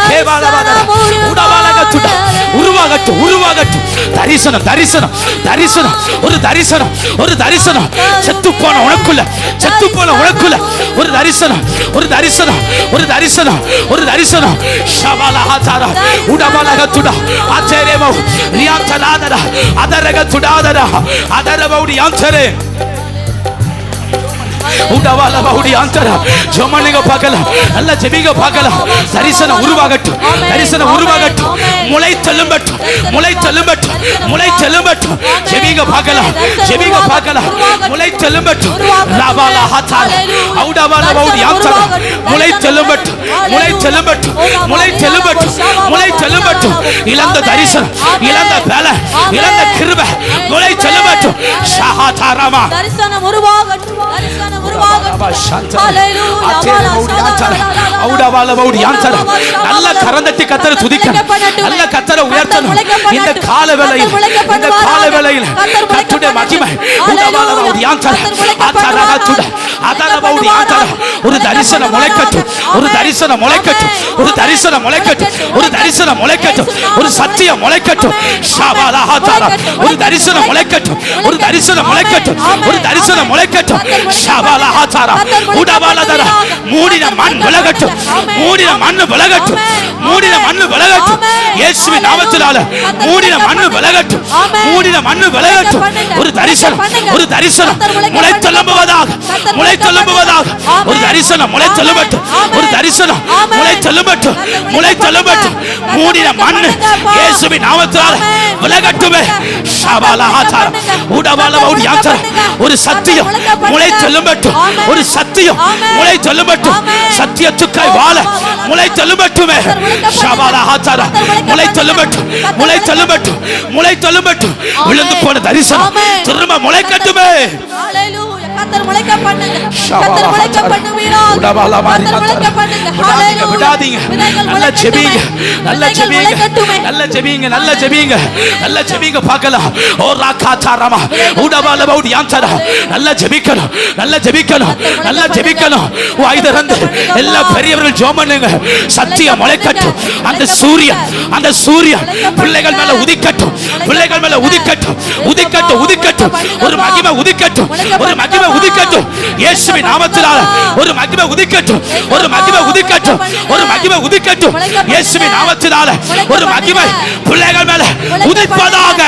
கேபாலவதரா உடவலகத்துடா. உருவாகட்டும், உருவாகட்டும். தரிசனம், தரிசனம், தரிசனம், ஒரு தரிசனம், ஒரு தரிசனம். செத்து போன உனக்குள்ள, செத்து போன உனக்குள்ள ஒரு தரிசனம், ஒரு தரிசனம், ஒரு தரிசனம், ஒரு தரிசனம். ஷபாலா ஹாதாரா உடவலகத்துடா ஆச்சரியமோ ரியாந்தனாதரா அதரகத்துடாதரா அதரவௌடி ஆந்தரே உடவலவௌடி ஆந்தரா. ஜோமனிக பார்க்கலாம், நல்ல ஜெபிக பார்க்கலாம். தரிசனம் உருவாகட்டும், தரிசனம் உருவாகட்டும். முளை தள்ளும்பட்டும், முளை தள்ளும்பட்டும், முளை தள்ளும்பட்டும். ஜெபிக பார்க்கலாம், ஜெபிக பார்க்கலாம். முளை தள்ளும்பட்டும். லபாலா ஹாதாரா உடவலவௌடி ஆந்தரா. முளை தள்ளும்பட்டும், முளை தள்ளும்பட்டும், முளை தள்ளும்பட்டும், முளை தள்ளும்பட்டும். இழந்த தரிசனம், இழந்த பல, இழந்த கிருபை முளை தள்ளும்பட்டும். ஷஹாதாரமா தரிசனம் உருவாகட்டும், தரிசனம் உருவாகட்டும். நல்ல கரந்தட்டி கத்தரை துதிக்கணும், நல்ல கத்தரை உயர்த்தணும். இந்த கால வேளையில், இந்த கால வேளையில் கர்த்தருடைய மகிமை ஒரு தரிசனம் முளைக்கட்டும், ஒரு தரிசனம் முளைக்கட்டும், ஒரு தரிசனம் முளைக்கட்டும், ஒரு தரிசனம் முளைக்கட்டும், ஒரு சத்தியம் முளைக்கட்டும். ஒரு தரிசனம் முளைக்கட்டும், ஒரு தரிசனம் முளைக்கட்டும், ஒரு தரிசனம் முளைக்கட்டும். மூடின மண் விலகட்டும், மூடின மண் விலகட்டும், மூடின மண் விலகட்டும். இயேசுவின் நாமத்தினால மூடின மண் விலகட்டும், மூடின மண் விலகட்டும். ஒரு தரிசனம், ஒரு தரிசனம் முளைத்தெழும்புவதாக, முளைத்தெழும்புவதாக. ஒரு தரிசனம் முளைத்தெழும்பட்டும், ஒரு தரிசனம் முளைத்தெழும்பட்டும், முளைத்தெழும்பட்டும். மூடின மண் இயேசுவின் நாமத்தினால விலகட்டுமே. ஒரு சத்தியம் முளை செல்லும்பட்டும், ஒரு சத்தியம் முளை செல்லும்பட்டும். சத்தியத்துக்காய் வாழ முளை தெலும்பட்டுமே. ஷபாலா ஹாத்தாரா முளை தெலும்பட்டும், முளை தெலும்பட்டும், முளை தெலும்பட்டும். விழுந்து போன தரிசனம் திரும்ப முளைக்கட்டுமே. ஹalleluya. கர்த்தர் முளைக்க பண்ணுங்க, கர்த்தர் முளைக்க பண்ணுவீரா. உடவால மாறி முளைக்க பண்ணுங்க. ஹalleluya. விடாதீங்க. நல்ல ஜெபிங்க, நல்ல ஜெபிங்க, நல்ல ஜெபிங்க, நல்ல ஜெபிங்க, நல்ல ஜெபிங்க பார்க்கலாம். ஓ ராகாதாரமா உடவால பவுடி ஆன்சரா. நல்ல ஜெபிக்கணும், நல்ல ஜெபிக்கணும், நல்ல ஜெபிக்கணும். வாய் திறந்து எல்லா பெரியவர்கள் ஜெபம் பண்ணுங்க. சத்தியம் முளைக்கட்டும். அந்த சூரியன், அந்த சூரியன் பிள்ளைகள் மேல உதிக்கட்டும், பிள்ளைகள் மேல உதிக்கட்டும், உதிக்கட்டும், உதிக்கட்டும். ஒரு மகிமை உதிக்கட்டும், ஒரு மகிமை உதிக்கட்டும். இயேசுவின் நாமத்தினால ஒரு மகிமை உதிக்கட்டும், ஒரு மகிமை உதிக்கட்டும், ஒரு மகிமை உதிக்கட்டும். இயேசுவின் நாமத்தினால ஒரு மகிமை பிள்ளைகள் மேல உதிப்பதாக.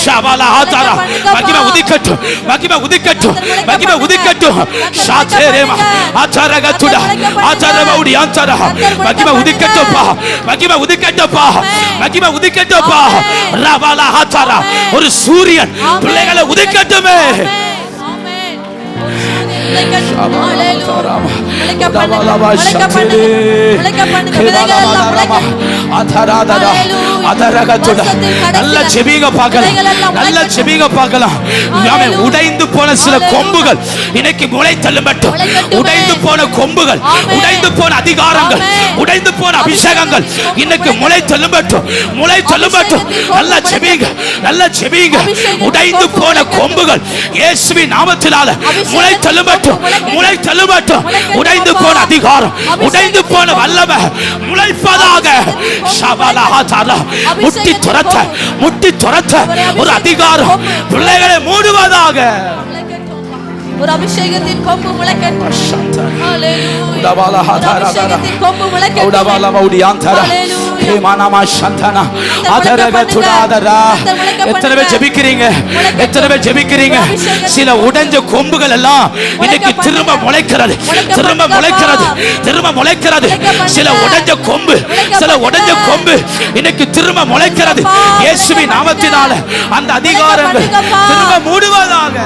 ஷபாலா ஆதாரா மகிமை உதிக்கட்டும், மகிமை உதிக்கட்டும், மகிமை உதிக்கட்டும். ஷாதேரேமா ஆதாரகத்துடா ஆதாரபவுடி ஆதாரா மகிமை உதிக்கட்டும்பா, மகிமை உதிக்கட்டும்பா, மகிமை உதிக்கட்டும்பா. ரபாலா ஆதாரா ஒரு சூரியன் பிள்ளைகளை உதிக்கட்டுமே. உடைந்து போன சில கொம்புகள் இன்னைக்கு முளை தள்ளும்பட்டும். உடைந்து போன கொம்புகள், உடைந்து போன அதிகாரங்கள், உடைந்து போன அபிஷேகங்கள் இன்னைக்கு முளை தள்ளும்பட்டும், முளை தள்ளும்பட்டும். நல்ல ஜெபிங்க, நல்ல ஜெபிங்க. உடைந்து போன கொம்புகள் இயேசுவின் நாமத்தினால முளை தள்ளும்பட்டும், முளை தள்ளும்பட்டும். உடைந்து போன அதிகாரம், உடைந்து போன வல்லமை முளைப்பதாக. முட்டி துரத்த, முட்டி துரத்த ஒரு அதிகாரம் பிள்ளைகளை மூடுவதாக. ஒரு அபிஷேகத்தின் கொம்பு முளைக்கட்டும். ஹalleluya. அபிஷேகத்தின் கொம்பு முளைக்கட்டும். எத்தனை பேர் ஜெபிக்கிறீங்க, எத்தனை பேர் ஜெபிக்கிறீங்க? சில உடைஞ்ச கொம்புகள் எல்லாம் இன்னைக்கு திரும்ப முளைக்கிறது, திரும்ப முளைக்கிறது, திரும்ப முளைக்கிறது. சில உடைஞ்ச கொம்பு, சில உடைஞ்ச கொம்பு இன்னைக்கு திரும்ப முளைக்கிறது. இயேசுவின் நாமத்தினால அந்த அதிகாரங்கள் திரும்ப மூடுவதாக.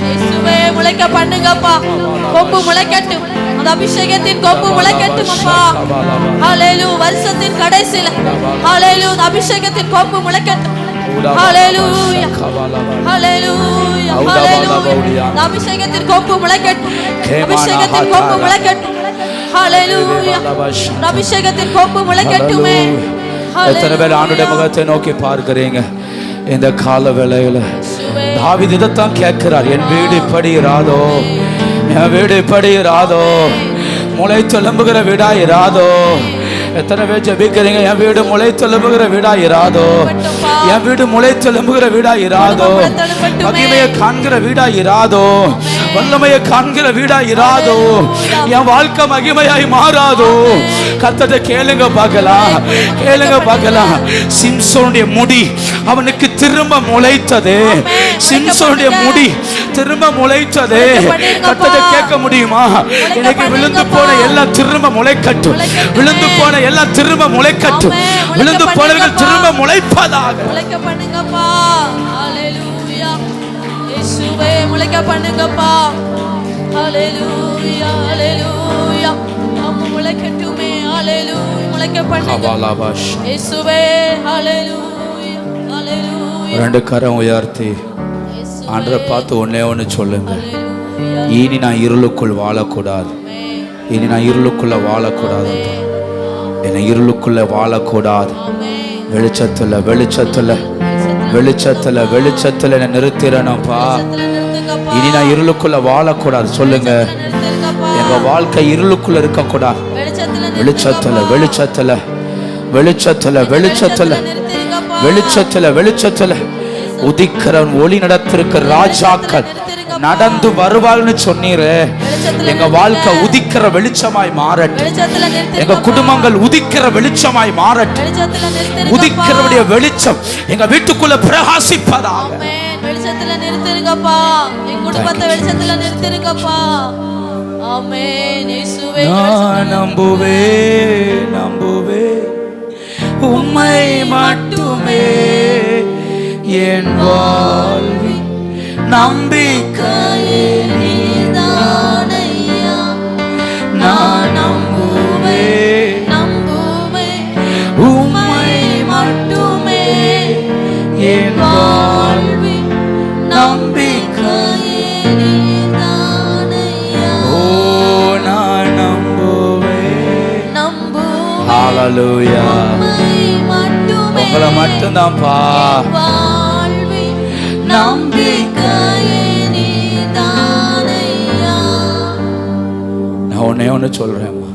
இயேசுவே முளைக்க பண்ணுங்கப்பா. கொம்பு முளைக்கட்டும், அந்த அபிஷேகத்தின் கொம்பு முளைக்கட்டும் அப்பா. ஹalleluya. வருஷத்தின் கடைசில ஹalleluya அபிஷேகத்தின் கொம்பு முளைக்கட்டும். ஹalleluya, ஹalleluya, ஹalleluya. அபிஷேகத்தின் கொம்பு முளைக்கட்டும், அபிஷேகத்தின் கொம்பு முளைக்கட்டும். ஹalleluya. அபிஷேகத்தின் கொம்பு முளைக்கட்டுமே. எத்தனை பேர் ஆண்டவருடைய முகத்தை நோக்கி பார்க்கிறீங்க இந்த கால வேளையில? தாவீது இதைத்தான் கேட்கிறார். என் வீடு இப்படி இராதோ, என் வீடு இப்படி இராதோ, முளை தெலும்புகிற வீடா இராதோ. எத்தனை பேர் ஜெபிக்கிறீங்க? என் வீடு முளை தெலும்புகிற வீடா இராதோ, என் வீடு முளை தெலும்புகிற வீடா இராதோ, மகிமையை காண்கிற வீடா இராதோ, வல்லமையை காண்கிற வீடா இராதோ, என் வாழ்க்கை மகிமையாய் மாறாதோ. கர்த்தரை கேளுங்க பார்க்கலாம், கேளுங்க பார்க்கலாம். சிம்சோனுடைய முடி அவனுக்கு திரும்ப முளைத்தது, சிம்சோனுடைய முடி திரும்ப முளைத்தது. கர்த்தரை கேட்க முடியுமா? இன்னைக்கு விழுந்து போன எல்லாம் திரும்ப முளைக்கட்டும், விழுந்து போன எல்லாம் திரும்ப முளைக்கட்டும், விழுந்து போனவர்கள் திரும்ப முளைப்பதாக. முளைக்க பண்ணுங்கப்பா. ஹalleluya. இயேசுவே முளைக்க பண்ணுங்கப்பா. ஹalleluya, ஹalleluya. நம்ம முளைக்கட்டுமே. ஹalleluya. முளைக்க பண்ணுங்க இயேசுவே. ஹalleluya, ஹalleluya. ரெண்டு கரம் உயர்த்தி ஆண்டவரை பார்த்து ஒண்ணே ஒன்று சொல்லுங்க. இனி நான் இருளுக்குள் வாழக்கூடாது, இனி நான் இருளுக்குள்ள வாழக்கூடாது, என்னை இருளுக்குள்ள வாழக்கூடாது. வெளிச்சத்துல, வெளிச்சத்துல, வெளிச்சத்துல, வெளிச்சத்துல என்னை நிறுத்திடணும்ப்பா. இனி நான் இருளுக்குள்ள வாழக்கூடாது. சொல்லுங்க, எங்க வாழ்க்கை இருளுக்குள்ள இருக்கக்கூடாது. வெளிச்சத்துல, வெளிச்சத்துல, வெளிச்சத்துல, வெளிச்சத்துல, வெளிச்சத்துல, வெளிச்சத்துல உதிக்கிறவன் ஒளி நடத்திருக்க ராஜாக்கள் நடந்து வருவாள்னு சொன்னீரு. எங்க வாழ்க்கை உதிக்கிற வெளிச்சமாய் மாறட்டும், எங்க குடும்பங்கள் உதிக்கிற வெளிச்சமாய் மாறட்டும். உதிக்கிறவுடைய வெளிச்சம் எங்க வீட்டுக்குள்ள பிரகாசிப்பதாக. வெளிச்சத்துல நிறுத்துங்கப்பா, எங்க குடும்பத்தை வெளிச்சத்துல நிறுத்துங்கப்பா. ஆமென். இயேசுவே நான் நம்புவே, நம்புவே உம்மை மட்டுமே என் வாழ்வி நம்பிக்கையே நீதானையா. நான் நம்புவேன் நம்புவேன் உம்மை மட்டுமே என் வாழ்வின் நம்பிக்கையே நீதானையா. ஓ நான் நம்புவேன். நம்புவேன் ஹalleluya. உம்மை மட்டுமே உங்களை மட்டும்தான்ப்பா. வாழ்வின் நம்பிக்கையே நீதானையா. நான் ஒண்ணு சொல்றேன்மா,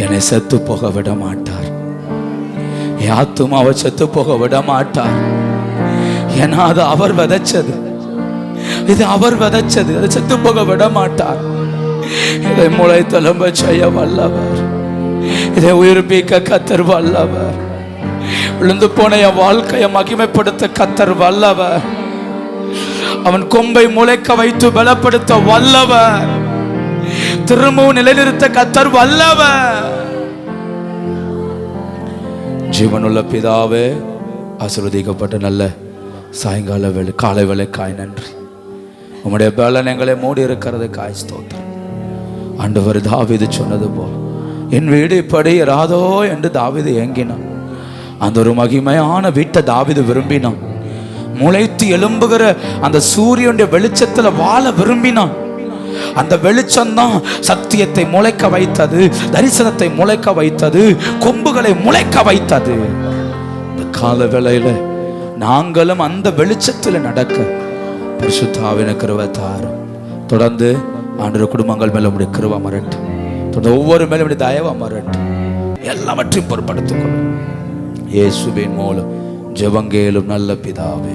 என்னை செத்து போக விட மாட்டார். என் ஆத்துமாவை செத்து போக விட மாட்டார். ஏன்னா அது அவர் விதைச்சது, இது அவர் விதைச்சது, அதை செத்து போக விட மாட்டார். இதை முளை தழும்ப செய்ய வல்லவர், இதை உயிர்ப்பிக்க கத்தர் வல்லவர். விழுந்து போன என் வாழ்க்கையை மகிமைப்படுத்த கத்தர் வல்லவர். அவன் கொம்பை முளைக்க வைத்து பலப்படுத்த வல்லவர். திரும்பவும் நிலைநிறுத்த கத்தர் வல்லவர். ஜீவனுள்ள பிதாவே, ஆசீர்வதிக்கப்பட்ட நல்ல சாயங்கால வேளை காலை வேளைக்காய் நன்றி. உம்முடைய பலன் எங்களை மூடி இருக்கிறதுக்காய் ஸ்தோத்திரம். ஆண்டவர் தாவீது சொன்னது போல் என் வீடு இப்படி இராதோ என்று தாவீது ஏங்கினான். அந்த ஒரு மகிமையான வீட்டை தாவீது விரும்பினான். முளைத்து எழும்புகிற அந்த சூரியனுடைய வெளிச்சத்துல வாழ விரும்பினான். அந்த வெளிச்சம்தான் சத்தியத்தை முளைக்க வைத்தது, தரிசனத்தை முளைக்க வைத்தது, கொம்புகளை முளைக்க வைத்தது. இந்த கால வேளையில நாங்களும் அந்த வெளிச்சத்தில் நடக்க பரிசுத்த ஆவியின் கிருபை தாரும். தொடர்ந்து ஆண்டவர் குடும்பங்கள் மேல உடைய கிருபை மரட்டும். தொடர்ந்து ஒவ்வொரு மேலும் உடைய தயவு மரட்டும். எல்லாவற்றையும் பொறுப்படுத்திக் கொள்ளும். இயேசுவின் மூலம் ஜெபங்கேலும் நல்ல பிதாவே.